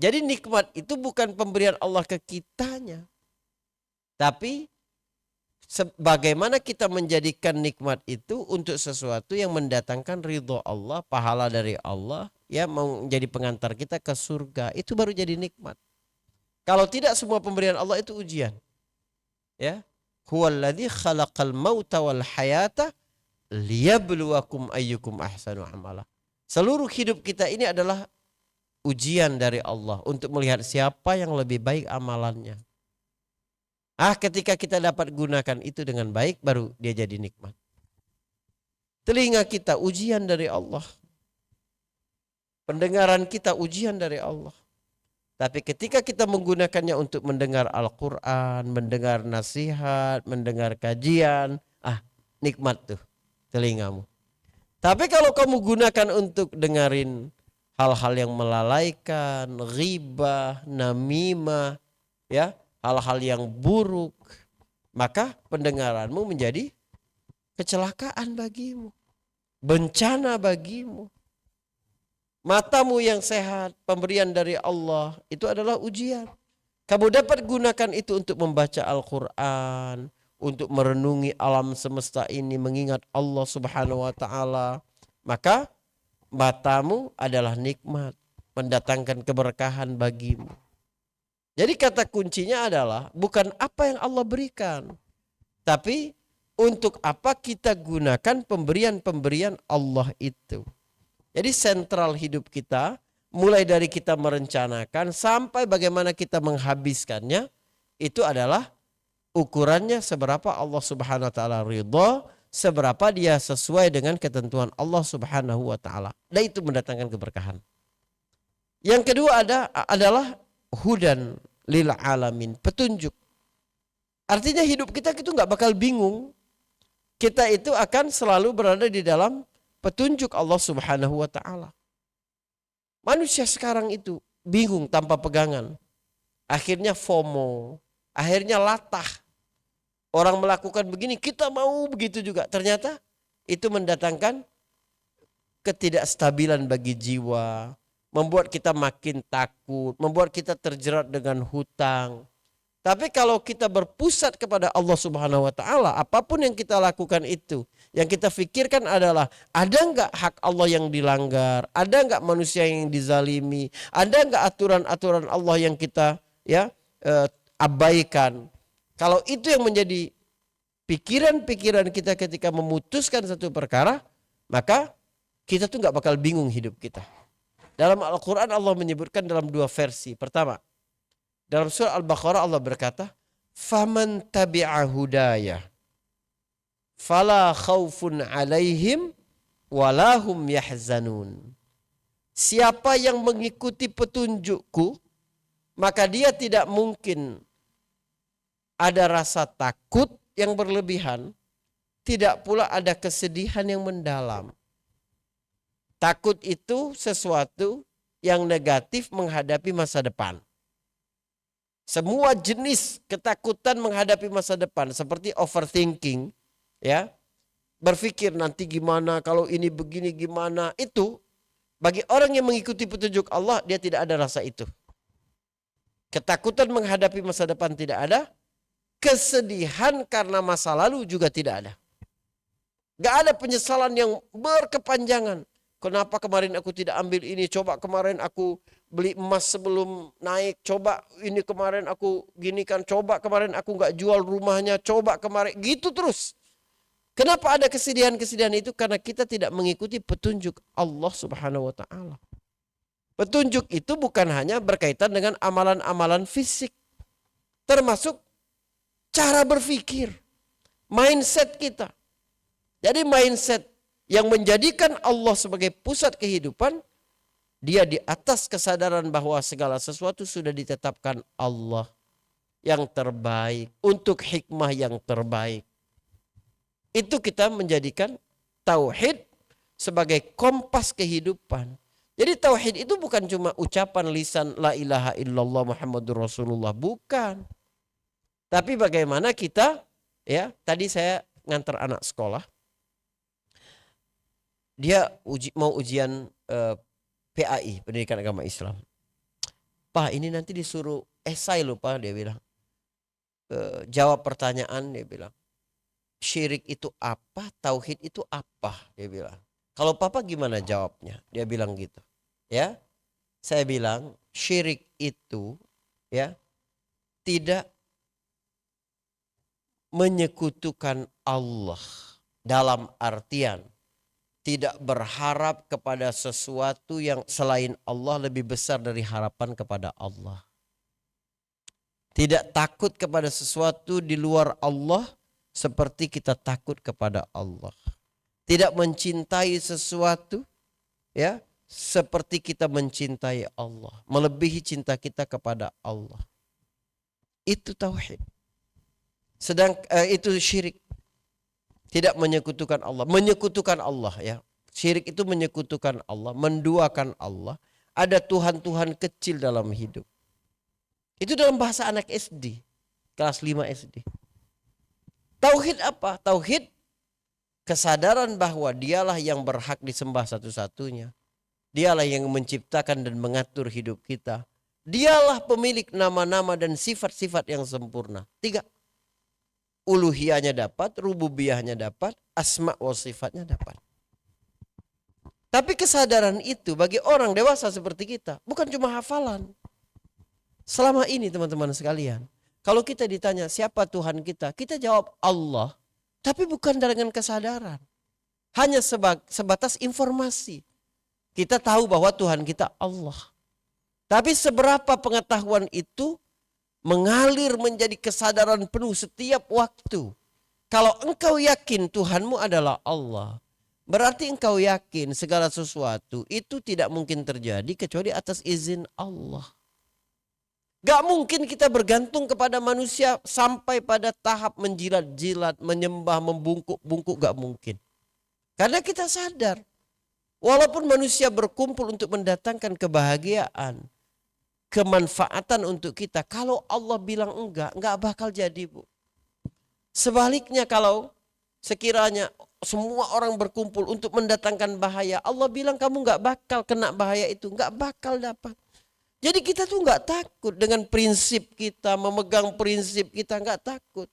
Jadi nikmat itu bukan pemberian Allah ke kitanya. Tapi bagaimana kita menjadikan nikmat itu untuk sesuatu yang mendatangkan ridho Allah, pahala dari Allah, ya menjadi pengantar kita ke surga, itu baru jadi nikmat. Kalau tidak, semua pemberian Allah itu ujian. Ya. Huwallazi khalaqal mauta wal hayata liyabluwakum ayyukum ahsanu amala. Seluruh hidup kita ini adalah ujian dari Allah untuk melihat siapa yang lebih baik amalannya. Ketika kita dapat gunakan itu dengan baik, baru dia jadi nikmat. Telinga kita ujian dari Allah. Pendengaran kita ujian dari Allah. Tapi ketika kita menggunakannya untuk mendengar Al-Quran, mendengar nasihat, mendengar kajian, nikmat tuh telingamu. Tapi kalau kamu gunakan untuk dengerin hal-hal yang melalaikan, ghibah, namimah, ya, hal-hal yang buruk, maka pendengaranmu menjadi kecelakaan bagimu, bencana bagimu. Matamu yang sehat, pemberian dari Allah, itu adalah ujian. Kamu dapat gunakan itu untuk membaca Al-Quran, untuk merenungi alam semesta ini, mengingat Allah Subhanahu wa Ta'ala. Maka matamu adalah nikmat, mendatangkan keberkahan bagimu. Jadi kata kuncinya adalah bukan apa yang Allah berikan, tapi untuk apa kita gunakan pemberian-pemberian Allah itu. Jadi sentral hidup kita, mulai dari kita merencanakan sampai bagaimana kita menghabiskannya, itu adalah ukurannya seberapa Allah Subhanahu wa Ta'ala ridha, seberapa dia sesuai dengan ketentuan Allah Subhanahu wa Ta'ala. Dan itu mendatangkan keberkahan. Yang kedua adalah hudan lil alamin, petunjuk. Artinya hidup kita itu nggak bakal bingung. Kita itu akan selalu berada di dalam petunjuk Allah Subhanahu wa Ta'ala. Manusia sekarang itu bingung tanpa pegangan. Akhirnya FOMO, akhirnya latah. Orang melakukan begini, kita mau begitu juga. Ternyata itu mendatangkan ketidakstabilan bagi jiwa, membuat kita makin takut, membuat kita terjerat dengan hutang. Tapi kalau kita berpusat kepada Allah Subhanahu wa Ta'ala, apapun yang kita lakukan itu, yang kita pikirkan adalah ada enggak hak Allah yang dilanggar, ada enggak manusia yang dizalimi, ada enggak aturan-aturan Allah yang kita abaikan. Kalau itu yang menjadi pikiran-pikiran kita ketika memutuskan satu perkara, maka kita tuh enggak bakal bingung hidup kita. Dalam Al-Quran Allah menyebutkan dalam dua versi. Pertama, dalam surah Al-Baqarah Allah berkata, "Faman tabi'a hudaya fala khaufun 'alaihim walahum yahzanun." Siapa yang mengikuti petunjukku, maka dia tidak mungkin ada rasa takut yang berlebihan, tidak pula ada kesedihan yang mendalam. Takut itu sesuatu yang negatif menghadapi masa depan. Semua jenis ketakutan menghadapi masa depan seperti overthinking, ya. Berpikir nanti gimana, kalau ini begini gimana, itu bagi orang yang mengikuti petunjuk Allah dia tidak ada rasa itu. Ketakutan menghadapi masa depan tidak ada, kesedihan karena masa lalu juga tidak ada. Gak ada penyesalan yang berkepanjangan. Kenapa kemarin aku tidak ambil ini? Coba kemarin aku beli emas sebelum naik. Coba ini kemarin aku ginikan. Coba kemarin aku gak jual rumahnya. Coba kemarin. Gitu terus. Kenapa ada kesedihan-kesedihan itu? Karena kita tidak mengikuti petunjuk Allah Subhanahu wa Ta'ala. Petunjuk itu bukan hanya berkaitan dengan amalan-amalan fisik. Termasuk cara berpikir. Mindset kita. Jadi mindset yang menjadikan Allah sebagai pusat kehidupan, dia di atas kesadaran bahwa segala sesuatu sudah ditetapkan Allah yang terbaik untuk hikmah yang terbaik. Itu kita menjadikan tauhid sebagai kompas kehidupan. Jadi tauhid itu bukan cuma ucapan lisan la ilaha illallah Muhammadur Rasulullah, bukan. Tapi bagaimana kita, ya, tadi saya ngantar anak sekolah. Dia mau ujian PAI, Pendidikan Agama Islam. Pak, ini nanti disuruh esai loh Pak, dia bilang. Jawab pertanyaan, dia bilang. Syirik itu apa, tauhid itu apa, dia bilang. Kalau papa gimana jawabnya? Dia bilang gitu. Ya, saya bilang syirik itu ya tidak menyekutukan Allah dalam artian tidak berharap kepada sesuatu yang selain Allah lebih besar dari harapan kepada Allah. Tidak takut kepada sesuatu di luar Allah seperti kita takut kepada Allah. Tidak mencintai sesuatu ya seperti kita mencintai Allah, melebihi cinta kita kepada Allah. Itu tauhid. Itu syirik. Tidak menyekutukan Allah, menyekutukan Allah ya. Syirik itu menyekutukan Allah, menduakan Allah. Ada Tuhan-Tuhan kecil dalam hidup. Itu dalam bahasa anak SD, kelas 5 SD. Tauhid apa? Tauhid kesadaran bahwa dialah yang berhak disembah satu-satunya. Dialah yang menciptakan dan mengatur hidup kita. Dialah pemilik nama-nama dan sifat-sifat yang sempurna. 3. Uluhiyahnya dapat, rububiyahnya dapat, asma wa sifatnya dapat. Tapi kesadaran itu bagi orang dewasa seperti kita bukan cuma hafalan. Selama ini teman-teman sekalian, kalau kita ditanya siapa Tuhan kita, kita jawab Allah. Tapi bukan dengan kesadaran. Hanya sebatas informasi. Kita tahu bahwa Tuhan kita Allah. Tapi seberapa pengetahuan itu mengalir menjadi kesadaran penuh setiap waktu. Kalau engkau yakin Tuhanmu adalah Allah, berarti engkau yakin segala sesuatu itu tidak mungkin terjadi kecuali atas izin Allah. Gak mungkin kita bergantung kepada manusia sampai pada tahap menjilat-jilat, menyembah, membungkuk-bungkuk, gak mungkin. Karena kita sadar, walaupun manusia berkumpul untuk mendatangkan kebahagiaan, kemanfaatan untuk kita, kalau Allah bilang enggak bakal jadi, Bu. Sebaliknya kalau sekiranya semua orang berkumpul untuk mendatangkan bahaya, Allah bilang kamu enggak bakal kena bahaya itu, enggak bakal dapat. Jadi kita tuh enggak takut dengan prinsip kita, memegang prinsip kita, enggak takut.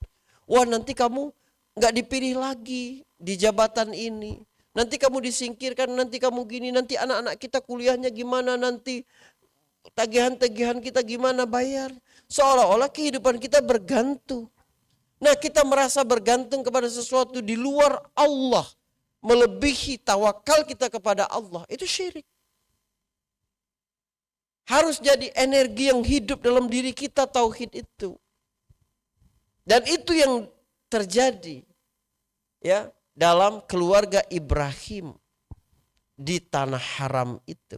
Wah, nanti kamu enggak dipilih lagi di jabatan ini. Nanti kamu disingkirkan, nanti kamu gini, nanti anak-anak kita kuliahnya gimana, nanti tagihan-tagihan kita gimana bayar. Seolah-olah kehidupan kita bergantung. Nah, kita merasa bergantung kepada sesuatu di luar Allah, melebihi tawakal kita kepada Allah, itu syirik. Harus jadi energi yang hidup dalam diri kita tauhid itu. Dan itu yang terjadi ya dalam keluarga Ibrahim di tanah haram itu.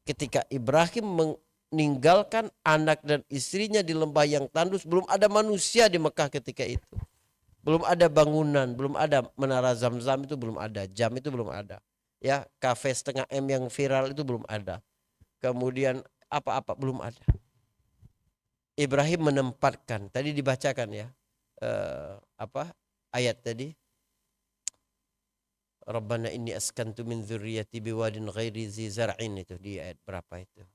Ketika Ibrahim meninggalkan anak dan istrinya di lembah yang tandus, belum ada manusia di Mekah ketika itu. Belum ada bangunan, belum ada menara Zam-Zam itu belum ada, jam itu belum ada. Ya, kafe setengah M yang viral itu belum ada. Kemudian apa-apa belum ada. Ibrahim menempatkan, tadi dibacakan ya, ayat tadi. Rabbana inni askantu min dzurriyyati biwadin ghairi zi zar'in, itu di ayat berapa itu?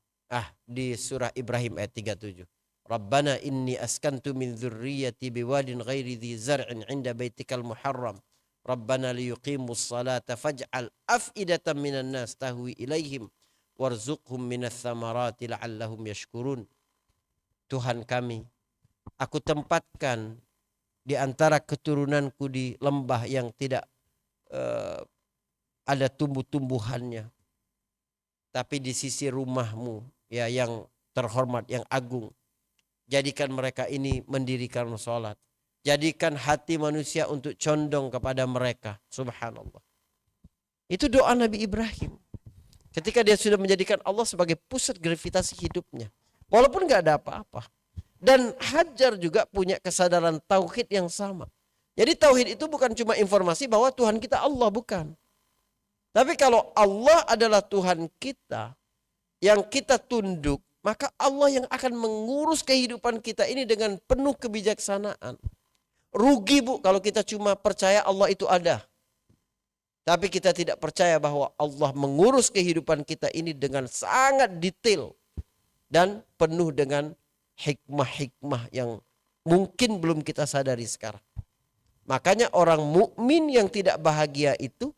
Di surah Ibrahim ayat 37. Rabbana inni askantu min dzurriyyati biwadin ghairi zi zar'in 'inda baitikal muharram. Rabbana liyuqimus salata faj'al af'idatan minan nas tahwi ilaihim warzuqhum minas thamarati la'allahum yashkurun. Tuhan kami, aku tempatkan di antara keturunanku di lembah yang tidak ada tumbuh-tumbuhannya, tapi di sisi rumahmu ya yang terhormat, yang agung, jadikan mereka ini mendirikan sholat. Jadikan hati manusia untuk condong kepada mereka. Subhanallah. Itu doa Nabi Ibrahim. Ketika dia sudah menjadikan Allah sebagai pusat gravitasi hidupnya. Walaupun gak ada apa-apa. Dan Hajar juga punya kesadaran tauhid yang sama. Jadi tauhid itu bukan cuma informasi bahwa Tuhan kita Allah, bukan. Tapi kalau Allah adalah Tuhan kita, yang kita tunduk, maka Allah yang akan mengurus kehidupan kita ini dengan penuh kebijaksanaan. Rugi Bu kalau kita cuma percaya Allah itu ada. Tapi kita tidak percaya bahwa Allah mengurus kehidupan kita ini dengan sangat detail. Dan penuh dengan hikmah-hikmah yang mungkin belum kita sadari sekarang. Makanya orang mukmin yang tidak bahagia itu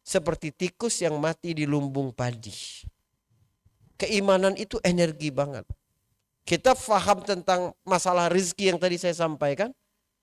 seperti tikus yang mati di lumbung padi. Keimanan itu energi banget. Kita faham tentang masalah rezeki yang tadi saya sampaikan.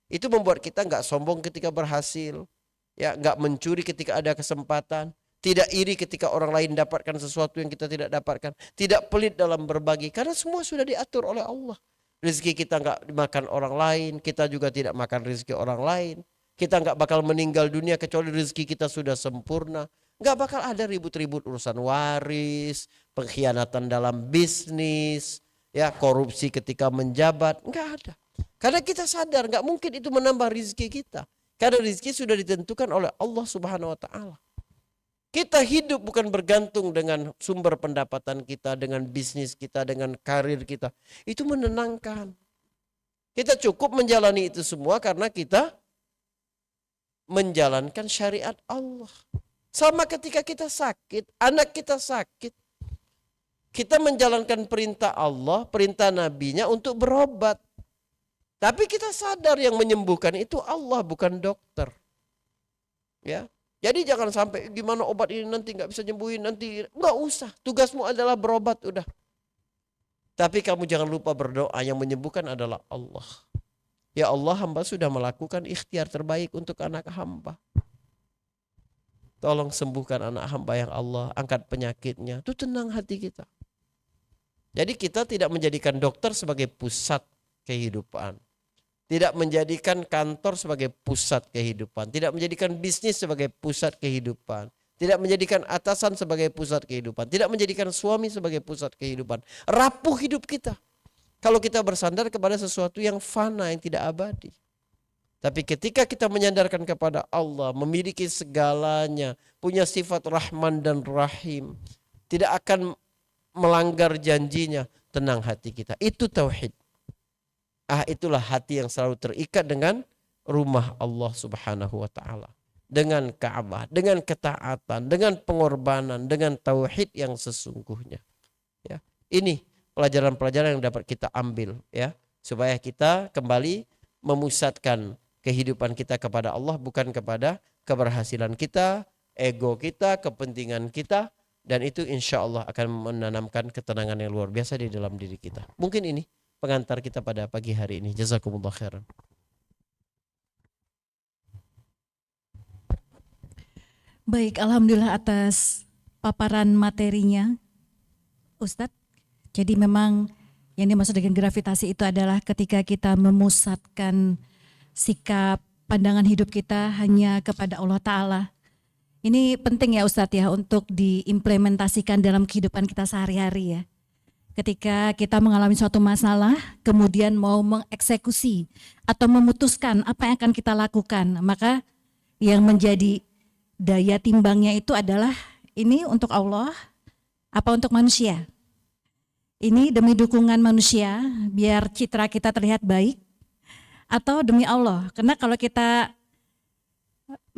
Itu membuat kita nggak sombong ketika berhasil. Ya, nggak mencuri ketika ada kesempatan. Tidak iri ketika orang lain dapatkan sesuatu yang kita tidak dapatkan. Tidak pelit dalam berbagi. Karena semua sudah diatur oleh Allah. Rezeki kita nggak dimakan orang lain. Kita juga tidak makan rezeki orang lain. Kita nggak bakal meninggal dunia kecuali rezeki kita sudah sempurna. Nggak bakal ada ribut-ribut urusan waris, pengkhianatan dalam bisnis, ya korupsi ketika menjabat. Nggak ada. Karena kita sadar nggak mungkin itu menambah rezeki kita. Karena rezeki sudah ditentukan oleh Allah Subhanahu Wa Taala. Kita hidup bukan bergantung dengan sumber pendapatan kita, dengan bisnis kita, dengan karir kita. Itu menenangkan. Kita cukup menjalani itu semua karena kita menjalankan syariat Allah. Sama ketika kita sakit, anak kita sakit. Kita menjalankan perintah Allah, perintah nabinya untuk berobat. Tapi kita sadar yang menyembuhkan itu Allah, bukan dokter. Ya. Jadi jangan sampai gimana obat ini nanti nggak bisa nyembuhin, nanti nggak usah. Tugasmu adalah berobat udah. Tapi kamu jangan lupa berdoa, yang menyembuhkan adalah Allah. Ya Allah, hamba sudah melakukan ikhtiar terbaik untuk anak hamba. Tolong sembuhkan anak hamba yang Allah, angkat penyakitnya. Itu tenang hati kita. Jadi kita tidak menjadikan dokter sebagai pusat kehidupan. Tidak menjadikan kantor sebagai pusat kehidupan. Tidak menjadikan bisnis sebagai pusat kehidupan. Tidak menjadikan atasan sebagai pusat kehidupan. Tidak menjadikan suami sebagai pusat kehidupan. Rapuh hidup kita kalau kita bersandar kepada sesuatu yang fana, yang tidak abadi. Tapi ketika kita menyandarkan kepada Allah, memiliki segalanya, punya sifat Rahman dan Rahim, tidak akan melanggar janjinya, tenang hati kita. Itu tauhid. Itulah hati yang selalu terikat dengan rumah Allah Subhanahu Wa Taala, dengan Ka'bah, dengan ketaatan, dengan pengorbanan, dengan tauhid yang sesungguhnya. Ya, ini pelajaran-pelajaran yang dapat kita ambil, ya, supaya kita kembali memusatkan kehidupan kita kepada Allah, bukan kepada keberhasilan kita, ego kita, kepentingan kita, dan itu insya Allah akan menanamkan ketenangan yang luar biasa di dalam diri kita. Mungkin ini pengantar kita pada pagi hari ini. Jazakumullah khairan. Baik, alhamdulillah atas paparan materinya, Ustadz. Jadi memang yang dimaksud dengan gravitasi itu adalah ketika kita memusatkan sikap pandangan hidup kita hanya kepada Allah Ta'ala. Ini penting ya Ustadz ya untuk diimplementasikan dalam kehidupan kita sehari-hari ya. Ketika kita mengalami suatu masalah, kemudian mau mengeksekusi atau memutuskan apa yang akan kita lakukan, maka yang menjadi daya timbangnya itu adalah ini untuk Allah, apa untuk manusia. Ini demi dukungan manusia, biar citra kita terlihat baik, atau demi Allah. Karena kalau kita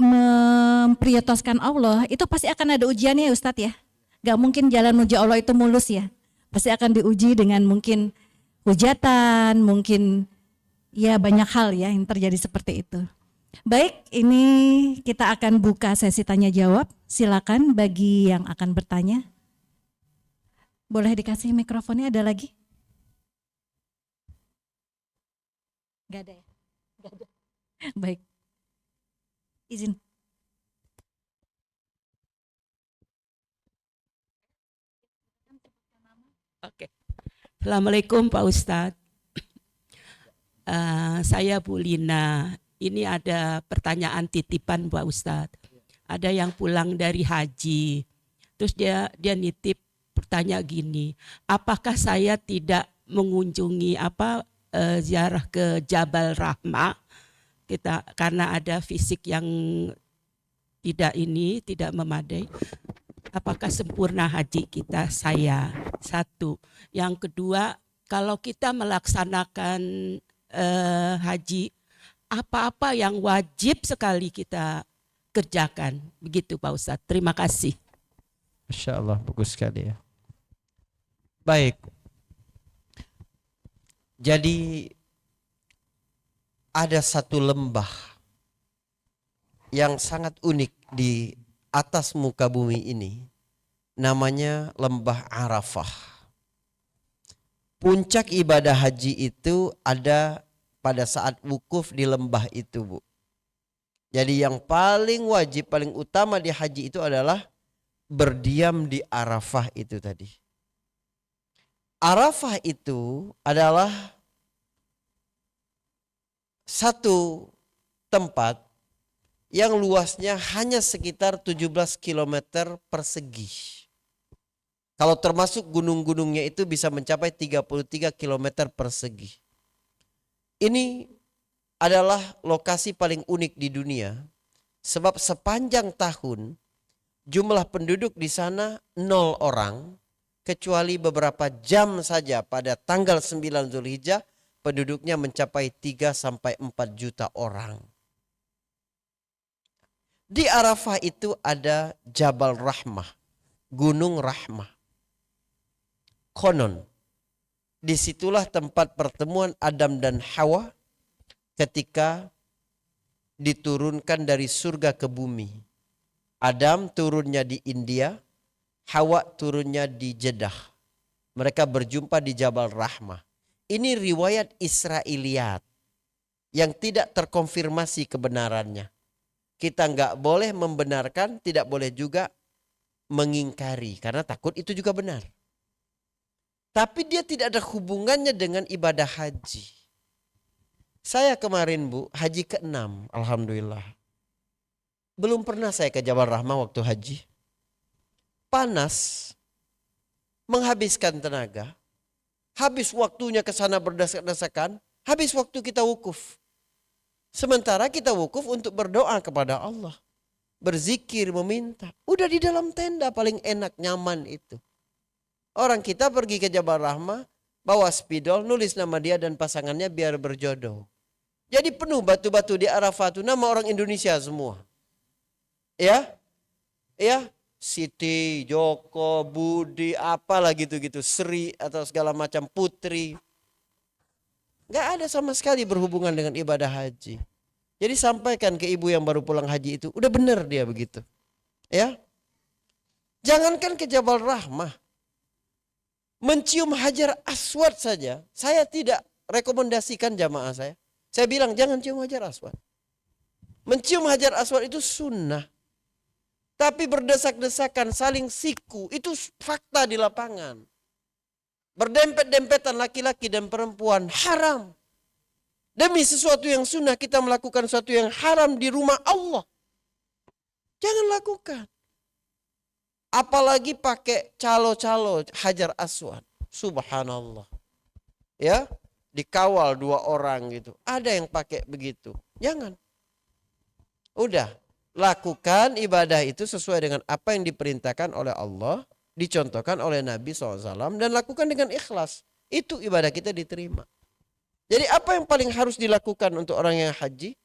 memprioritaskan Allah, itu pasti akan ada ujiannya ya Ustadz ya. Gak mungkin jalan menuju Allah itu mulus ya. Pasti akan diuji dengan mungkin hujatan, mungkin ya banyak hal ya yang terjadi seperti itu. Baik, ini kita akan buka sesi tanya jawab. Silakan bagi yang akan bertanya. Boleh dikasih mikrofonnya, ada lagi? Gak ada ya? Gak ada. Baik. Izin. Oke. Assalamualaikum Pak Ustadz. Saya Bu Lina. Ini ada pertanyaan titipan Pak Ustadz. Ada yang pulang dari haji, terus dia nitip bertanya gini, apakah saya tidak mengunjungi ziarah ke Jabal Rahmah kita karena ada fisik yang tidak memadai? Apakah sempurna haji kita? Saya satu. Yang kedua, kalau kita melaksanakan haji, apa-apa yang wajib sekali kita kerjakan. Begitu Pak Ustadz. Terima kasih. Masya Allah, bagus sekali ya. Baik. Jadi ada satu lembah yang sangat unik di atas muka bumi ini. Namanya Lembah Arafah. Puncak ibadah haji itu ada pada saat wukuf di lembah itu, Bu. Jadi yang paling wajib, paling utama di haji itu adalah berdiam di Arafah itu tadi. Arafah itu adalah satu tempat yang luasnya hanya sekitar 17 km persegi. Kalau termasuk gunung-gunungnya itu bisa mencapai 33 km persegi. Ini adalah lokasi paling unik di dunia. Sebab sepanjang tahun jumlah penduduk di sana 0 orang. Kecuali beberapa jam saja pada tanggal 9 Zulhijjah penduduknya mencapai 3-4 juta orang. Di Arafah itu ada Jabal Rahmah, Gunung Rahmah. Konon, disitulah tempat pertemuan Adam dan Hawa ketika diturunkan dari surga ke bumi. Adam turunnya di India, Hawa turunnya di Jeddah. Mereka berjumpa di Jabal Rahmah. Ini riwayat Israiliyat yang tidak terkonfirmasi kebenarannya. Kita nggak boleh membenarkan, tidak boleh juga mengingkari karena takut itu juga benar. Tapi dia tidak ada hubungannya dengan ibadah haji. Saya kemarin, Bu, haji ke-6, alhamdulillah. Belum pernah saya ke Jabal Rahmah waktu haji. Panas, menghabiskan tenaga, habis waktunya ke sana berdesak-desakan, habis waktu kita wukuf. Sementara kita wukuf untuk berdoa kepada Allah, berzikir, meminta. Udah di dalam tenda paling enak, nyaman itu. Orang kita pergi ke Jabal Rahmah, bawa spidol, nulis nama dia dan pasangannya biar berjodoh. Jadi penuh batu-batu di Arafah itu nama orang Indonesia semua. Ya, Siti, Joko, Budi, apalah gitu-gitu, Sri atau segala macam putri. Gak ada sama sekali berhubungan dengan ibadah haji. Jadi sampaikan ke ibu yang baru pulang haji itu, udah benar dia begitu. Ya, jangankan ke Jabal Rahmah, mencium Hajar Aswad saja, saya tidak rekomendasikan jamaah saya. Saya bilang jangan cium Hajar Aswad. Mencium Hajar Aswad itu sunnah. Tapi berdesak-desakan, saling siku, itu fakta di lapangan. Berdempet-dempetan laki-laki dan perempuan, haram. Demi sesuatu yang sunnah kita melakukan sesuatu yang haram di rumah Allah. Jangan lakukan. Apalagi pakai calo-calo Hajar Aswad. Subhanallah. Ya, dikawal 2 orang gitu. Ada yang pakai begitu. Jangan. Udah. Lakukan ibadah itu sesuai dengan apa yang diperintahkan oleh Allah, dicontohkan oleh Nabi SAW, dan lakukan dengan ikhlas. Itu ibadah kita diterima. Jadi apa yang paling harus dilakukan untuk orang yang haji?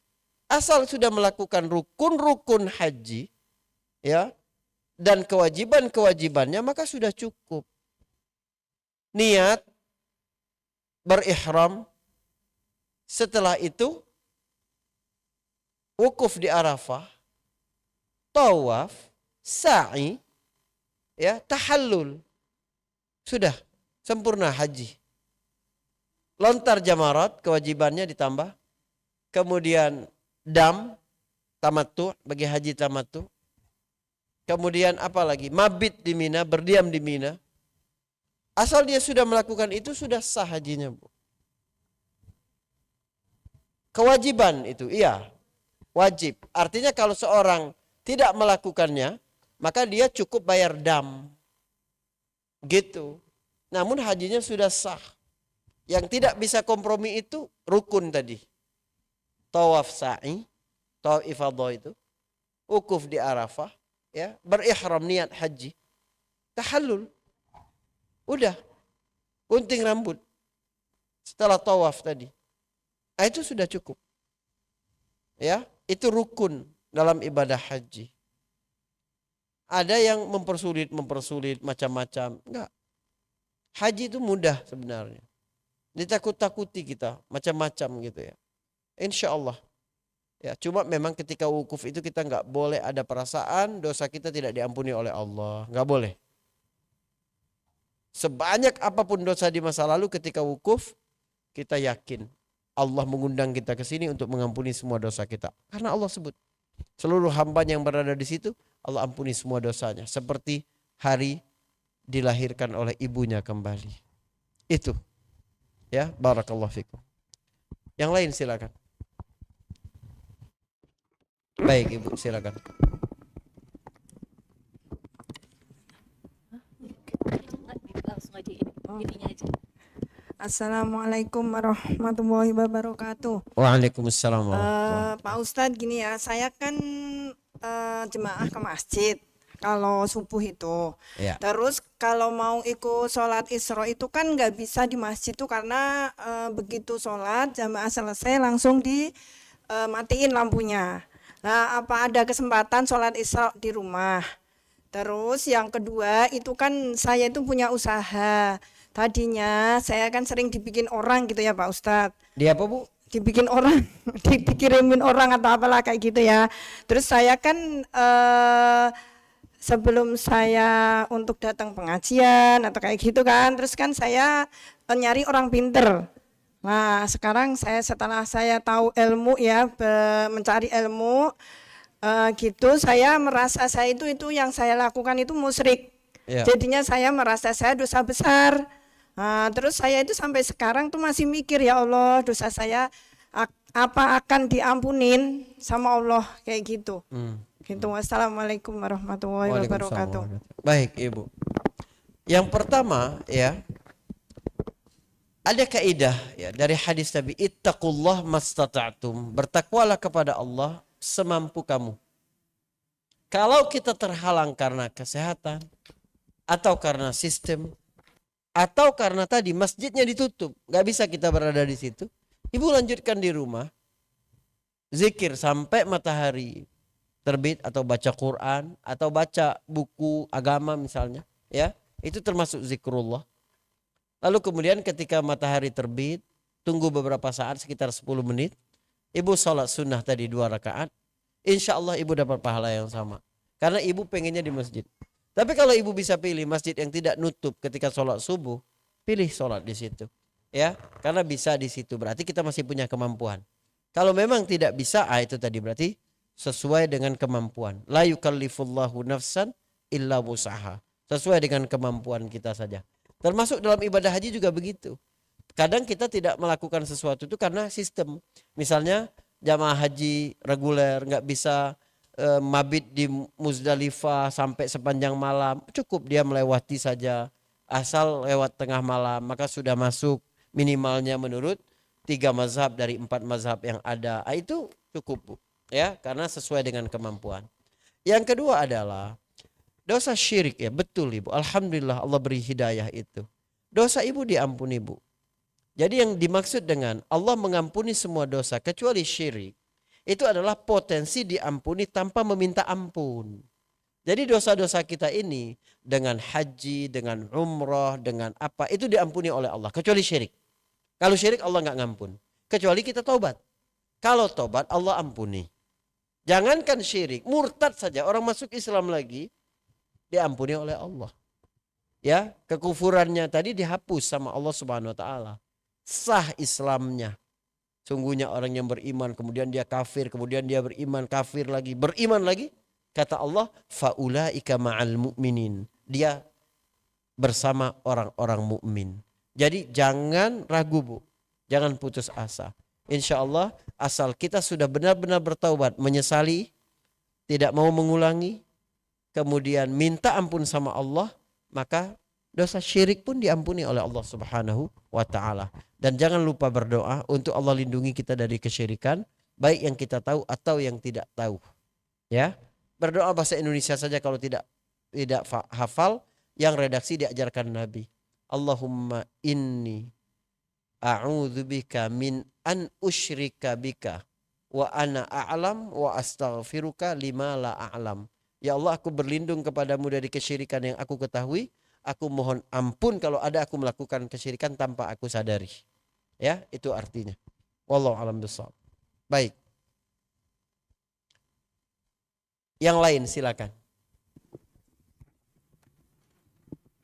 Asal sudah melakukan rukun-rukun haji, ya, dan kewajiban-kewajibannya, maka sudah cukup. Niat, berihram, setelah itu wukuf di Arafah, tawaf, sa'i, ya, tahallul. Sudah sempurna haji. Lontar jamarat, kewajibannya ditambah. Kemudian dam, tamattu, bagi haji tamattu. Kemudian apa lagi? Mabit di Mina, berdiam di Mina. Asal dia sudah melakukan itu, sudah sah hajinya, Bu. Kewajiban itu, iya. Wajib. Artinya kalau seorang tidak melakukannya, maka dia cukup bayar dam. Gitu. Namun hajinya sudah sah. Yang tidak bisa kompromi itu rukun tadi. Tawaf sa'i, tawaf ifadah itu, wukuf di Arafah, ya, berihram niat haji, tahallul. Udah. Gunting rambut. Setelah tawaf tadi. Nah, itu sudah cukup. Ya, itu rukun dalam ibadah haji. Ada yang mempersulit macam-macam. Enggak. Haji itu mudah sebenarnya. Ditakut-takuti kita macam-macam gitu ya. Insya Allah. Ya, cuma memang ketika wukuf itu kita enggak boleh ada perasaan dosa kita tidak diampuni oleh Allah. Enggak boleh. Sebanyak apapun dosa di masa lalu ketika wukuf, kita yakin Allah mengundang kita ke sini untuk mengampuni semua dosa kita. Karena Allah sebut, seluruh hamba yang berada di situ, Allah ampuni semua dosanya. Seperti hari dilahirkan oleh ibunya kembali. Itu. Ya, barakallahu fikum. Yang lain silakan. Baik Ibu, silakan. Langsung aja ininya aja. Assalamualaikum warahmatullahi wabarakatuh. Waalaikumsalam warahmatullahi. Pak Ustadz gini ya, saya kan jemaah ke masjid kalau subuh itu. Ya. Terus kalau mau ikut sholat Isra itu kan nggak bisa di masjid tuh karena begitu sholat jamaah selesai langsung matiin lampunya. Nah, apa ada kesempatan sholat Isra di rumah? Terus yang kedua itu kan saya itu punya usaha. Tadinya saya kan sering dibikin orang gitu ya Pak Ustadz. Dia apa Bu? Dibikin orang, dikirimin orang atau apalah kayak gitu ya. Terus saya kan sebelum saya untuk datang pengajian atau kayak gitu kan, terus kan saya nyari orang pinter. Nah sekarang setelah saya tahu ilmu ya, mencari ilmu gitu, saya merasa saya itu yang saya lakukan itu musyrik. Ya. Jadinya saya merasa saya dosa besar. Nah, terus saya itu sampai sekarang tuh masih mikir, ya Allah dosa saya apa akan diampunin sama Allah kayak gitu. Gitu. Wassalamualaikum warahmatullahi wabarakatuh. Baik Ibu. Yang pertama ya, ada kaidah ya dari hadis Nabi, ittaqullah mastata'tum, bertakwalah kepada Allah semampu kamu. Kalau kita terhalang karena kesehatan atau karena sistem atau karena tadi masjidnya ditutup, nggak bisa kita berada di situ, Ibu lanjutkan di rumah, zikir sampai matahari terbit atau baca Quran atau baca buku agama misalnya, ya itu termasuk zikrullah. Lalu kemudian ketika matahari terbit, tunggu beberapa saat sekitar 10 menit, Ibu sholat sunnah tadi 2 rakaat, insya Allah Ibu dapat pahala yang sama. Karena Ibu pengennya di masjid. Tapi kalau Ibu bisa pilih masjid yang tidak nutup ketika sholat subuh, pilih sholat di situ. Ya, karena bisa di situ berarti kita masih punya kemampuan. Kalau memang tidak bisa, itu tadi berarti sesuai dengan kemampuan. La yukallifullahu nafsan illa wusaha. Sesuai dengan kemampuan kita saja. Termasuk dalam ibadah haji juga begitu. Kadang kita tidak melakukan sesuatu itu karena sistem. Misalnya jamaah haji reguler nggak bisa mabit di Muzdalifah sampai sepanjang malam, cukup dia melewati saja, asal lewat tengah malam maka sudah masuk minimalnya menurut 3 mazhab dari 4 mazhab yang ada. Itu cukup Bu, ya, karena sesuai dengan kemampuan. Yang kedua adalah dosa syirik ya, betul Ibu. Alhamdulillah Allah beri hidayah itu. Dosa Ibu diampuni Bu. Jadi yang dimaksud dengan Allah mengampuni semua dosa kecuali syirik, itu adalah potensi diampuni tanpa meminta ampun. Jadi dosa-dosa kita ini dengan haji, dengan umrah, dengan apa, itu diampuni oleh Allah. Kecuali syirik. Kalau syirik Allah nggak ngampun. Kecuali kita taubat. Kalau taubat Allah ampuni. Jangankan syirik, murtad saja, orang masuk Islam lagi, diampuni oleh Allah. Ya, kekufurannya tadi dihapus sama Allah Subhanahu wa taala. Sah Islamnya. Sungguhnya orang yang beriman kemudian dia kafir, kemudian dia beriman kafir lagi, beriman lagi, kata Allah, faulaika ma'al mu'minin. Dia bersama orang-orang mukmin. Jadi jangan ragu Bu, jangan putus asa. Insya Allah asal kita sudah benar-benar bertaubat, menyesali, tidak mau mengulangi, kemudian minta ampun sama Allah, maka dosa syirik pun diampuni oleh Allah Subhanahu wa taala. Dan jangan lupa berdoa untuk Allah lindungi kita dari kesyirikan, baik yang kita tahu atau yang tidak tahu. Ya. Berdoa bahasa Indonesia saja kalau tidak hafal, yang redaksi diajarkan Nabi. Allahumma inni a'udzubika min an usyrika bika wa ana a'lam wa astaghfiruka lima la a'lam. Ya Allah, aku berlindung kepadamu dari kesyirikan yang aku ketahui. Aku mohon ampun kalau ada aku melakukan kesyirikan tanpa aku sadari. Ya, itu artinya. Wallahu a'lam bishawab. Baik. Yang lain silakan.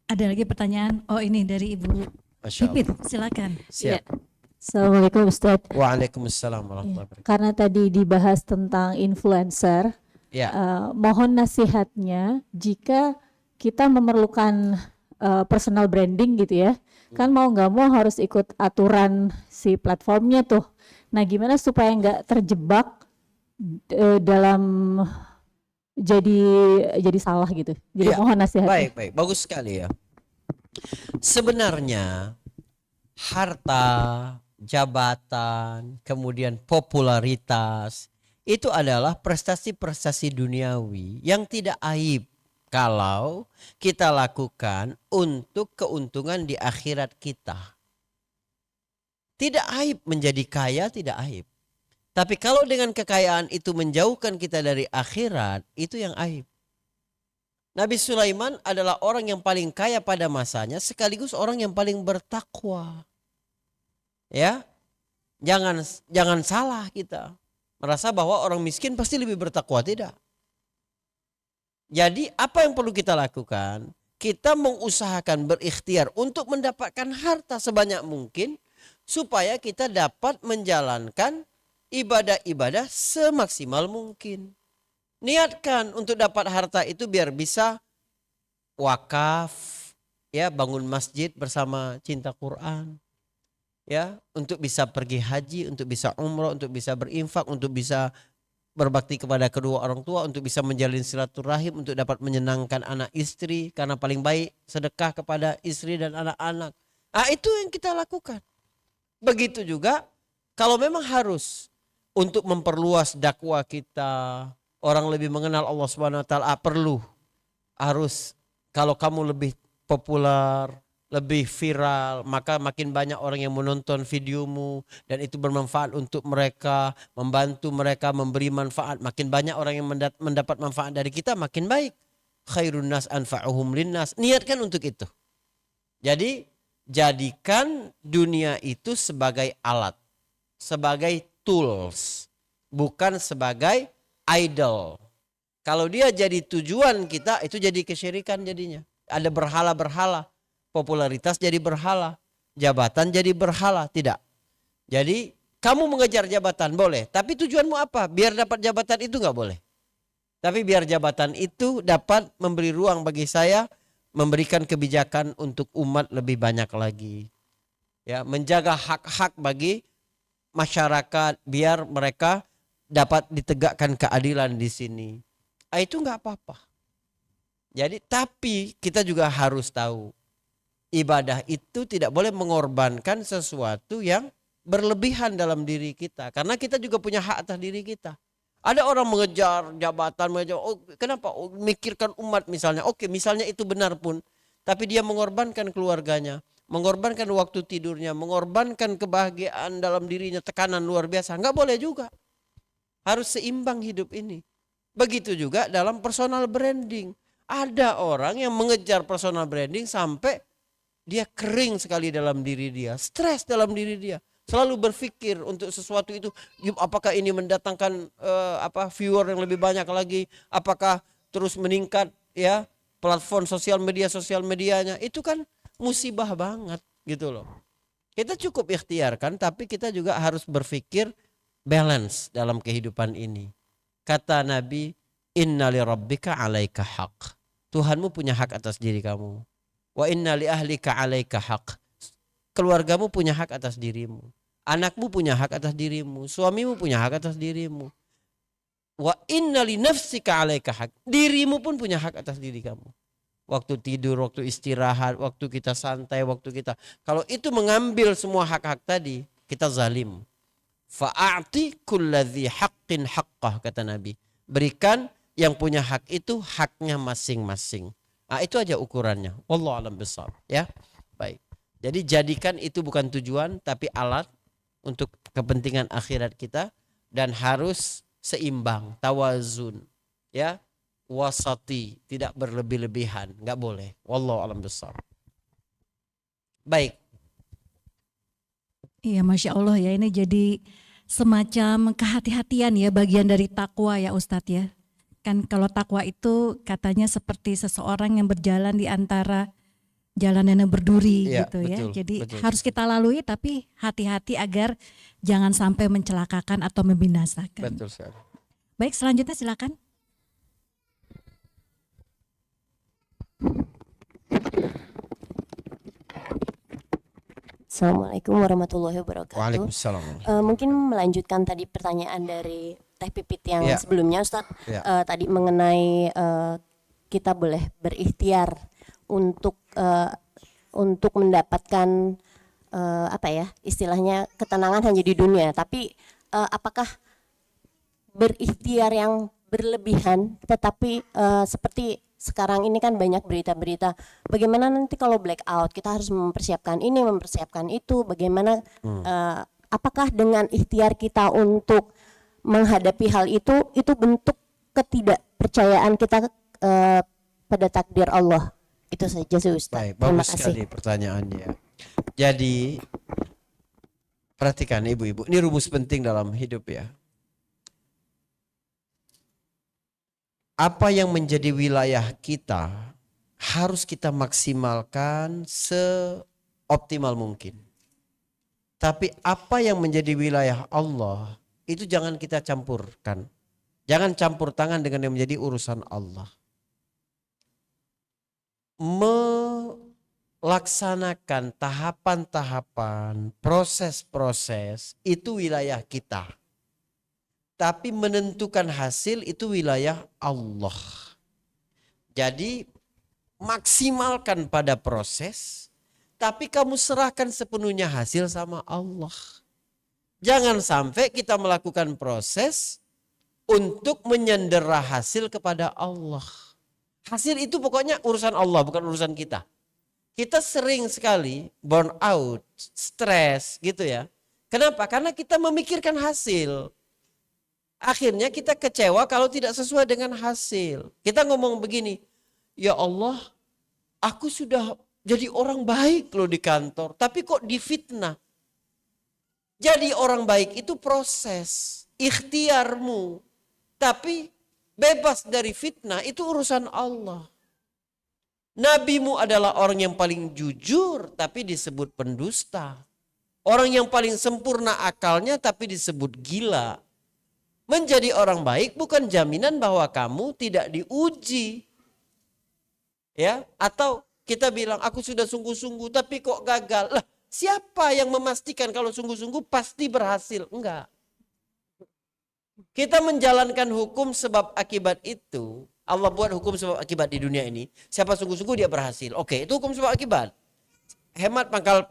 Ada lagi pertanyaan? Oh, ini dari Ibu Masya Allah. Pipit, silakan. Siap. Assalamualaikum Ustadz. Waalaikumsalam warahmatullahi wabarakatuh. Karena tadi dibahas tentang influencer, Ya. mohon nasihatnya jika kita memerlukan personal branding gitu ya, kan mau nggak mau harus ikut aturan si platformnya tuh. Nah, gimana supaya nggak terjebak dalam jadi salah gitu. Jadi Ya, mohon nasihatnya. baik, bagus sekali ya. Sebenarnya harta, jabatan, kemudian popularitas itu adalah prestasi-prestasi duniawi yang tidak aib kalau kita lakukan untuk keuntungan di akhirat kita. Tidak aib menjadi kaya, tidak aib. Tapi kalau dengan kekayaan itu menjauhkan kita dari akhirat, itu yang aib. Nabi Sulaiman adalah orang yang paling kaya pada masanya, sekaligus orang yang paling bertakwa. Ya, jangan salah kita merasa bahwa orang miskin pasti lebih bertakwa, tidak. Jadi apa yang perlu kita lakukan? Kita mengusahakan berikhtiar untuk mendapatkan harta sebanyak mungkin supaya kita dapat menjalankan ibadah-ibadah semaksimal mungkin. Niatkan untuk dapat harta itu biar bisa wakaf, ya, bangun masjid bersama cinta Quran, ya, untuk bisa pergi haji, untuk bisa umroh, untuk bisa berinfak, untuk bisa berbakti kepada kedua orang tua, untuk bisa menjalin silaturahim, untuk dapat menyenangkan anak istri, karena paling baik sedekah kepada istri dan anak-anak. Itu yang kita lakukan. Begitu juga kalau memang harus untuk memperluas dakwah kita, orang lebih mengenal Allah Subhanahu wa taala, harus kalau kamu lebih populer, lebih viral, maka makin banyak orang yang menonton videomu dan itu bermanfaat untuk mereka, membantu mereka, memberi manfaat. Makin banyak orang yang mendapat manfaat dari kita, makin baik. Khairun nas anfa'uhum linnas. Niatkan untuk itu. Jadi jadikan dunia itu sebagai alat, sebagai tools, bukan sebagai idol. Kalau dia jadi tujuan kita, itu jadi kesyirikan jadinya. Ada berhala-berhala. Popularitas jadi berhala, jabatan jadi berhala, tidak. Jadi kamu mengejar jabatan boleh, tapi tujuanmu apa? Biar dapat jabatan itu nggak boleh. Tapi biar jabatan itu dapat memberi ruang bagi saya memberikan kebijakan untuk umat lebih banyak lagi. Ya, menjaga hak-hak bagi masyarakat biar mereka dapat ditegakkan keadilan di sini. Itu nggak apa-apa. Jadi tapi kita juga harus tahu ibadah itu tidak boleh mengorbankan sesuatu yang berlebihan dalam diri kita. Karena kita juga punya hak atas diri kita. Ada orang mengejar jabatan, kenapa? Mikirkan umat misalnya. Oke, misalnya itu benar pun. Tapi dia mengorbankan keluarganya. Mengorbankan waktu tidurnya. Mengorbankan kebahagiaan dalam dirinya. Tekanan luar biasa. Enggak boleh juga. Harus seimbang hidup ini. Begitu juga dalam personal branding. Ada orang yang mengejar personal branding sampai dia kering sekali dalam diri dia, stres dalam diri dia, selalu berpikir untuk sesuatu itu, apakah ini mendatangkan viewer yang lebih banyak lagi, apakah terus meningkat ya platform sosial medianya, itu kan musibah banget gitu loh. Kita cukup ikhtiarkan, tapi kita juga harus berpikir balance dalam kehidupan ini. Kata Nabi, inna li rabbika 'alaika haq. Tuhanmu punya hak atas diri kamu. Wa inna li ahlika 'alaika haq. Keluargamu punya hak atas dirimu. Anakmu punya hak atas dirimu, suamimu punya hak atas dirimu. Wa inna li nafsika 'alaika hak. Dirimu pun punya hak atas diri kamu. Waktu tidur, waktu istirahat, waktu kita santai, waktu kita. Kalau itu mengambil semua hak-hak tadi, kita zalim. Fa'ati kulladzi haqqin haqqah, kata Nabi. Berikan yang punya hak itu haknya masing-masing. Nah, itu aja ukurannya. Wallahu a'lam bishawab, ya. Baik. Jadi jadikan itu bukan tujuan tapi alat untuk kepentingan akhirat kita, dan harus seimbang, tawazun, ya, wasati, tidak berlebih-lebihan, nggak boleh. Wallahu a'lam bishawab. Baik. Iya, Masya Allah ya, ini jadi semacam kehati-hatian ya, bagian dari takwa ya Ustadz ya. Kan kalau takwa itu katanya seperti seseorang yang berjalan di antara jalanan yang berduri Iya, gitu ya. betul, Jadi betul. harus kita lalui tapi hati-hati agar jangan sampai mencelakakan atau membinasakan. Betul sekali. Baik, selanjutnya silakan. Assalamualaikum warahmatullahi wabarakatuh. Waalaikumsalam. Mungkin melanjutkan tadi pertanyaan dari Teh Pipit yang Ya. sebelumnya, Ustadz, Ya. tadi mengenai kita boleh berikhtiar untuk mendapatkan apa ya istilahnya ketenangan hanya di dunia. Tapi apakah berikhtiar yang berlebihan, tetapi seperti sekarang ini kan banyak berita-berita bagaimana nanti kalau blackout kita harus mempersiapkan ini, mempersiapkan itu, bagaimana apakah dengan ikhtiar kita untuk menghadapi hal itu bentuk ketidakpercayaan kita pada takdir Allah. Itu saja sih Ustaz. Baik, Terima bagus kasih. sekali pertanyaannya. Jadi perhatikan ibu-ibu, ini rumus penting dalam hidup ya. Apa yang menjadi wilayah kita harus kita maksimalkan seoptimal mungkin. Tapi apa yang menjadi wilayah Allah itu jangan kita campurkan. Jangan campur tangan dengan yang menjadi urusan Allah. Melaksanakan tahapan-tahapan, proses-proses itu wilayah kita. Tapi menentukan hasil itu wilayah Allah. Jadi maksimalkan pada proses, tapi kamu serahkan sepenuhnya hasil sama Allah. Jangan sampai kita melakukan proses untuk menyandera hasil kepada Allah. Hasil itu pokoknya urusan Allah, bukan urusan kita. Kita sering sekali burn out, stres gitu ya. Kenapa? Karena kita memikirkan hasil. Akhirnya kita kecewa kalau tidak sesuai dengan hasil. Kita ngomong begini, ya Allah, aku sudah jadi orang baik loh di kantor, tapi kok difitnah. Jadi orang baik itu proses, ikhtiarmu. Tapi bebas dari fitnah itu urusan Allah. Nabimu adalah orang yang paling jujur tapi disebut pendusta. Orang yang paling sempurna akalnya tapi disebut gila. Menjadi orang baik bukan jaminan bahwa kamu tidak diuji. Ya, atau kita bilang aku sudah sungguh-sungguh tapi kok gagal. Lah, siapa yang memastikan kalau sungguh-sungguh pasti berhasil? Enggak. Kita menjalankan hukum sebab akibat itu. Allah buat hukum sebab akibat di dunia ini. Siapa sungguh-sungguh dia berhasil. Oke, itu hukum sebab akibat. Hemat pangkal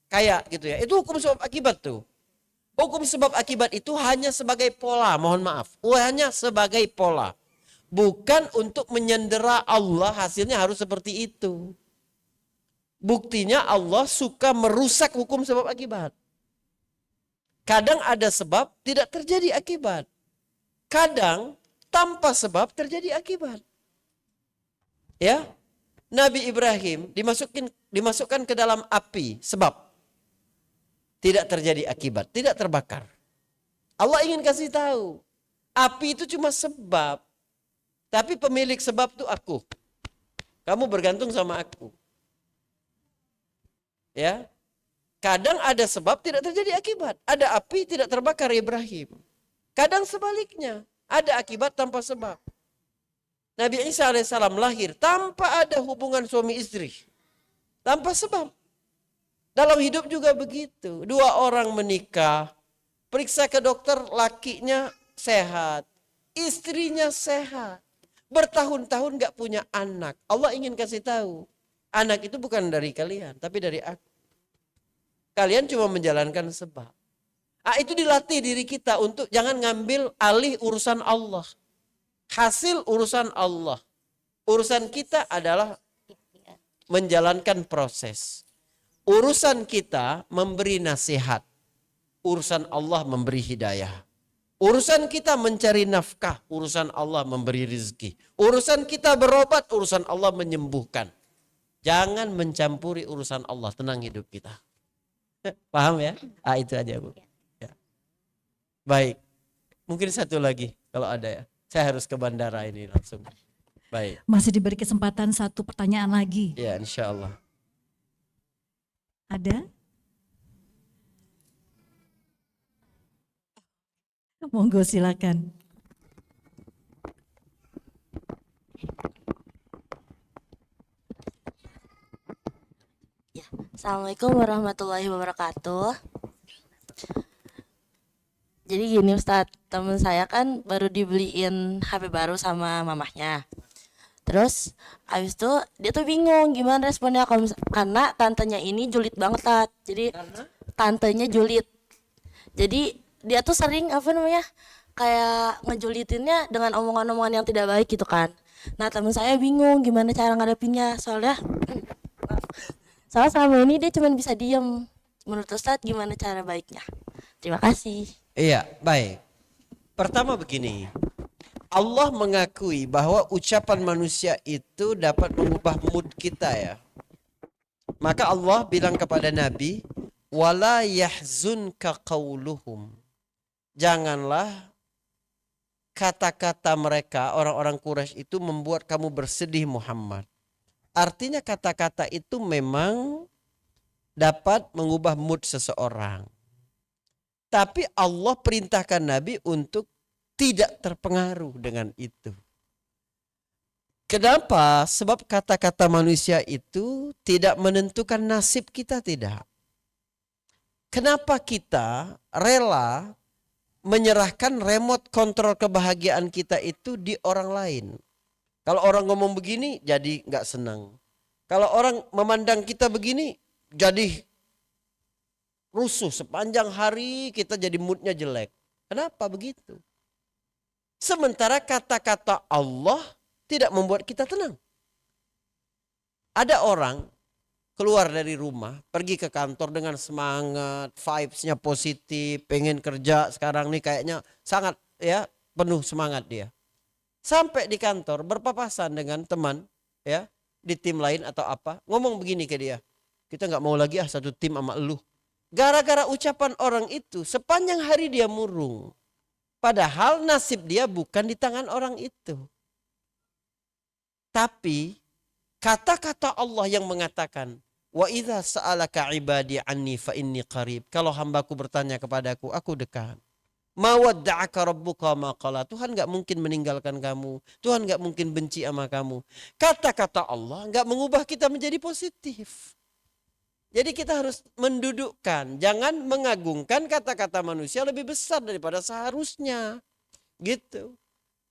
kaya gitu ya. Itu hukum sebab akibat tuh. Hukum sebab akibat itu hanya sebagai pola, mohon maaf. Hanya sebagai pola. Bukan untuk menyandera Allah hasilnya harus seperti itu. Buktinya Allah suka merusak hukum sebab akibat. Kadang ada sebab tidak terjadi akibat. Kadang tanpa sebab terjadi akibat. Ya, Nabi Ibrahim dimasukkan ke dalam api sebab. Tidak terjadi akibat, tidak terbakar. Allah ingin kasih tahu, api itu cuma sebab. Tapi pemilik sebab itu aku. Kamu bergantung sama aku. Ya. Kadang ada sebab tidak terjadi akibat. Ada api tidak terbakar Ibrahim. Kadang sebaliknya, ada akibat tanpa sebab. Nabi Isa alaihissalam lahir tanpa ada hubungan suami istri. Tanpa sebab. Dalam hidup juga begitu. Dua orang menikah, periksa ke dokter, lakinya sehat, istrinya sehat. Bertahun-tahun gak punya anak. Allah ingin kasih tahu, anak itu bukan dari kalian, tapi dari aku. Kalian cuma menjalankan sebab. Itu dilatih diri kita untuk jangan ngambil alih urusan Allah. Hasil urusan Allah. Urusan kita adalah menjalankan proses. Urusan kita memberi nasihat. Urusan Allah memberi hidayah. Urusan kita mencari nafkah. Urusan Allah memberi rizki. Urusan kita berobat. Urusan Allah menyembuhkan. Jangan mencampuri urusan Allah. Tenang hidup kita. Paham ya? Itu aja Bu. Ya. Baik. Mungkin satu lagi kalau ada ya. Saya harus ke bandara ini langsung. Baik. Masih diberi kesempatan satu pertanyaan lagi. Ya insya Allah. Ada? Monggo silakan. Assalamualaikum warahmatullahi wabarakatuh. Jadi gini Ustadz, temen saya kan baru dibeliin HP baru sama mamahnya. Terus abis itu dia tuh bingung gimana responnya karena tantenya ini julid banget Tat. Jadi tantenya julid. Jadi dia tuh sering kayak ngejulitinnya dengan omongan-omongan yang tidak baik gitu kan. Nah temen saya bingung gimana cara ngadepinnya soalnya selama ini dia cuma bisa diem. Menurut Ustadz gimana cara baiknya? Terima kasih. Iya, baik. Pertama begini. Allah mengakui bahwa ucapan manusia itu dapat mengubah mood kita ya. Maka Allah bilang kepada Nabi, "Wala yahzunka qauluhum." Janganlah kata-kata mereka, orang-orang Quraisy itu membuat kamu bersedih Muhammad. Artinya kata-kata itu memang dapat mengubah mood seseorang. Tapi Allah perintahkan Nabi untuk tidak terpengaruh dengan itu. Kenapa? Sebab kata-kata manusia itu tidak menentukan nasib kita, tidak. Kenapa kita rela menyerahkan remote kontrol kebahagiaan kita itu di orang lain? Kalau orang ngomong begini jadi gak senang. Kalau orang memandang kita begini jadi rusuh. Sepanjang hari kita jadi moodnya jelek. Kenapa begitu? Sementara kata-kata Allah tidak membuat kita tenang. Ada orang keluar dari rumah, pergi ke kantor dengan semangat, vibes-nya positif, pengen kerja sekarang nih kayaknya sangat ya penuh semangat dia. Sampai di kantor berpapasan dengan teman ya di tim lain atau apa, ngomong begini ke dia, kita nggak mau lagi satu tim sama elu. Gara-gara ucapan orang itu sepanjang hari dia murung. Padahal nasib dia bukan di tangan orang itu. Tapi kata-kata Allah yang mengatakan, wa idza sa'alaka ibadi anni fa inni qarib. Kalau hambaku bertanya kepadaku, aku dekat. Ma wadda'aka rabbuka ma qala. Tuhan enggak mungkin meninggalkan kamu. Tuhan enggak mungkin benci sama kamu. Kata-kata Allah enggak mengubah kita menjadi positif. Jadi kita harus mendudukkan, jangan mengagungkan kata-kata manusia lebih besar daripada seharusnya. Gitu.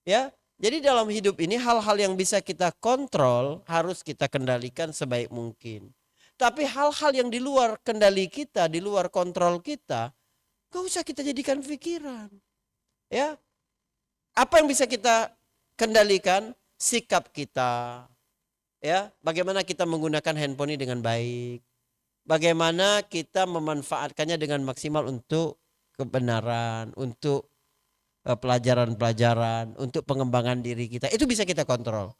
Ya. Jadi dalam hidup ini hal-hal yang bisa kita kontrol harus kita kendalikan sebaik mungkin. Tapi hal-hal yang di luar kendali kita, di luar kontrol kita, gak usah kita jadikan pikiran. Ya. Apa yang bisa kita kendalikan? Sikap kita. Ya, bagaimana kita menggunakan handphone ini dengan baik. Bagaimana kita memanfaatkannya dengan maksimal untuk kebenaran, untuk pelajaran-pelajaran, untuk pengembangan diri kita. Itu bisa kita kontrol.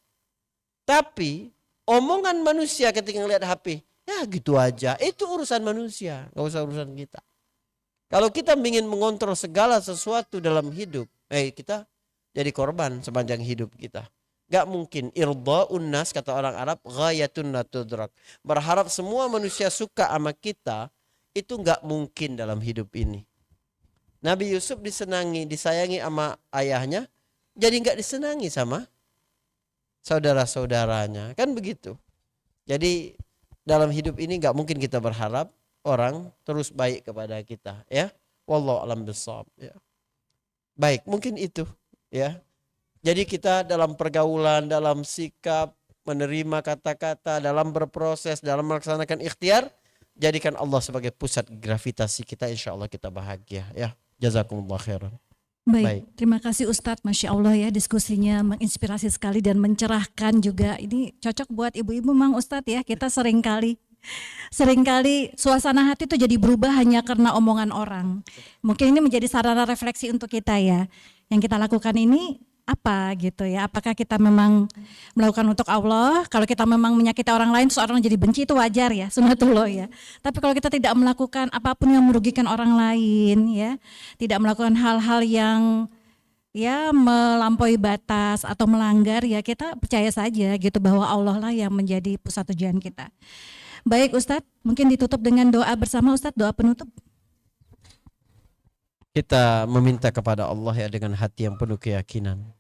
Tapi omongan manusia ketika ngelihat HP, ya gitu aja. Itu urusan manusia, gak usah urusan kita. Kalau kita ingin mengontrol segala sesuatu dalam hidup, kita jadi korban sepanjang hidup kita. Gak mungkin. Irda'un nas, kata orang Arab, ghayatun la tudrak. Berharap semua manusia suka sama kita, itu gak mungkin dalam hidup ini. Nabi Yusuf disenangi, disayangi sama ayahnya, jadi gak disenangi sama saudara-saudaranya. Kan begitu. Jadi dalam hidup ini gak mungkin kita berharap orang terus baik kepada kita, ya. Wallahu a'lam bishawab, ya. Baik, mungkin itu, ya. Jadi kita dalam pergaulan, dalam sikap, menerima kata-kata, dalam berproses, dalam melaksanakan ikhtiar, jadikan Allah sebagai pusat gravitasi kita, insya Allah kita bahagia, ya. Jazakumullah khairan. Baik, terima kasih Ustadz. Masya Allah ya, diskusinya menginspirasi sekali dan mencerahkan juga. Ini cocok buat ibu-ibu Mang Ustadz ya. Kita seringkali suasana hati itu jadi berubah hanya karena omongan orang. Mungkin ini menjadi sarana refleksi untuk kita ya. Yang kita lakukan ini apa gitu ya, apakah kita memang melakukan untuk Allah? Kalau kita memang menyakiti orang lain, seorang jadi benci, itu wajar ya, sunatullah ya. Tapi kalau kita tidak melakukan apapun yang merugikan orang lain ya, tidak melakukan hal-hal yang ya melampaui batas atau melanggar, ya kita percaya saja gitu bahwa Allah lah yang menjadi pusat tujuan kita. Baik Ustadz, mungkin ditutup dengan doa bersama Ustadz, doa penutup. Kita meminta kepada Allah ya dengan hati yang penuh keyakinan.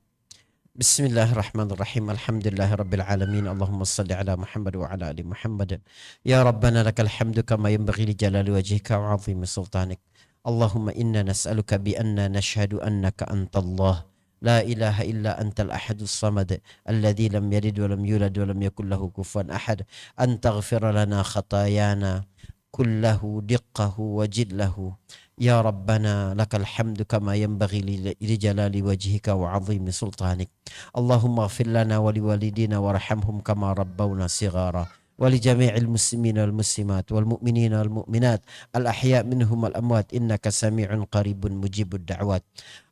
Bismillahirrahmanirrahim. Alhamdulillahirabbil alamin. Allahumma shalli ala Muhammad wa ala ali Muhammad. Ya Rabbana lakal hamdu kama yanbaghi li jalali wajhika wa 'azimi sultanik. Allahumma inna nas'aluka bi anna nashhadu annaka antallah la ilaha illa antal ahadus samad alladzi lam yalid wa lam yulad wa lam yakul lahu kufuwan ahad an taghfir lana khatayana kullahu diqqahu wa jillahu. Ya Rabbana lakal hamdu kama yanbaghi li jalali wajhika wa 'azimi sultanik. Allahumma ighfir lana wa liwalidina warhamhum kama rabbawna shighara. ولجميع المسلمين والمسلمات والمؤمنين والمؤمنات الأحياء منهم والأموات إنك سميع قريب مجيب الدعوات.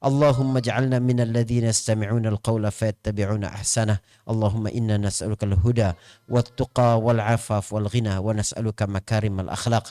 اللهم اجعلنا من الذين يستمعون القول فيتبعون أحسنه. اللهم إنا نسألك الهدى والتقى والعفاف والغنى ونسألك مكارم الأخلاق.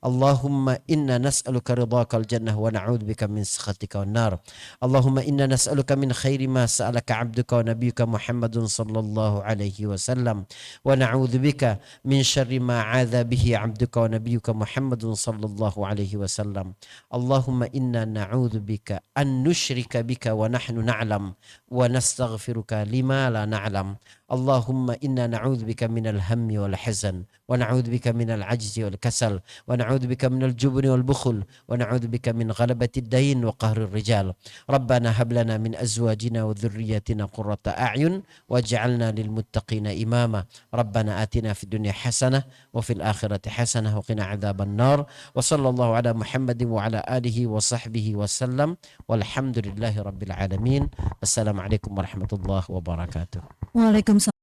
اللهم إنا نسألك رضاك الجنة ونعوذ بك من سخطك والنار. اللهم إنا نسألك من خير ما سألك عبدك ونبيك محمد صلى الله عليه وسلم ونعوذ بك من شر ما عاذ به عبدك ونبيك محمد صلى الله عليه وسلم. اللهم إنا نعوذ بك أن نشرك بك ونحن نعلم ونستغفرك لما لا نعلم. اللهم إنا نعوذ بك من الهم والحزن ونعوذ بك من العجز والكسل ونعوذ بك من الجبن والبخل ونعوذ بك من غلبة الدين وقهر الرجال. ربنا هب لنا من أزواجنا وذرياتنا قرة أعين واجعلنا للمتقين إماما. ربنا آتنا في الدنيا حسنة وفي الآخرة حسنة وقنا عذاب النار. وصلى الله على محمد وعلى آله وصحبه وسلم والحمد لله رب العالمين. السلام عليكم ورحمة الله وبركاته. Waalaikumsalam.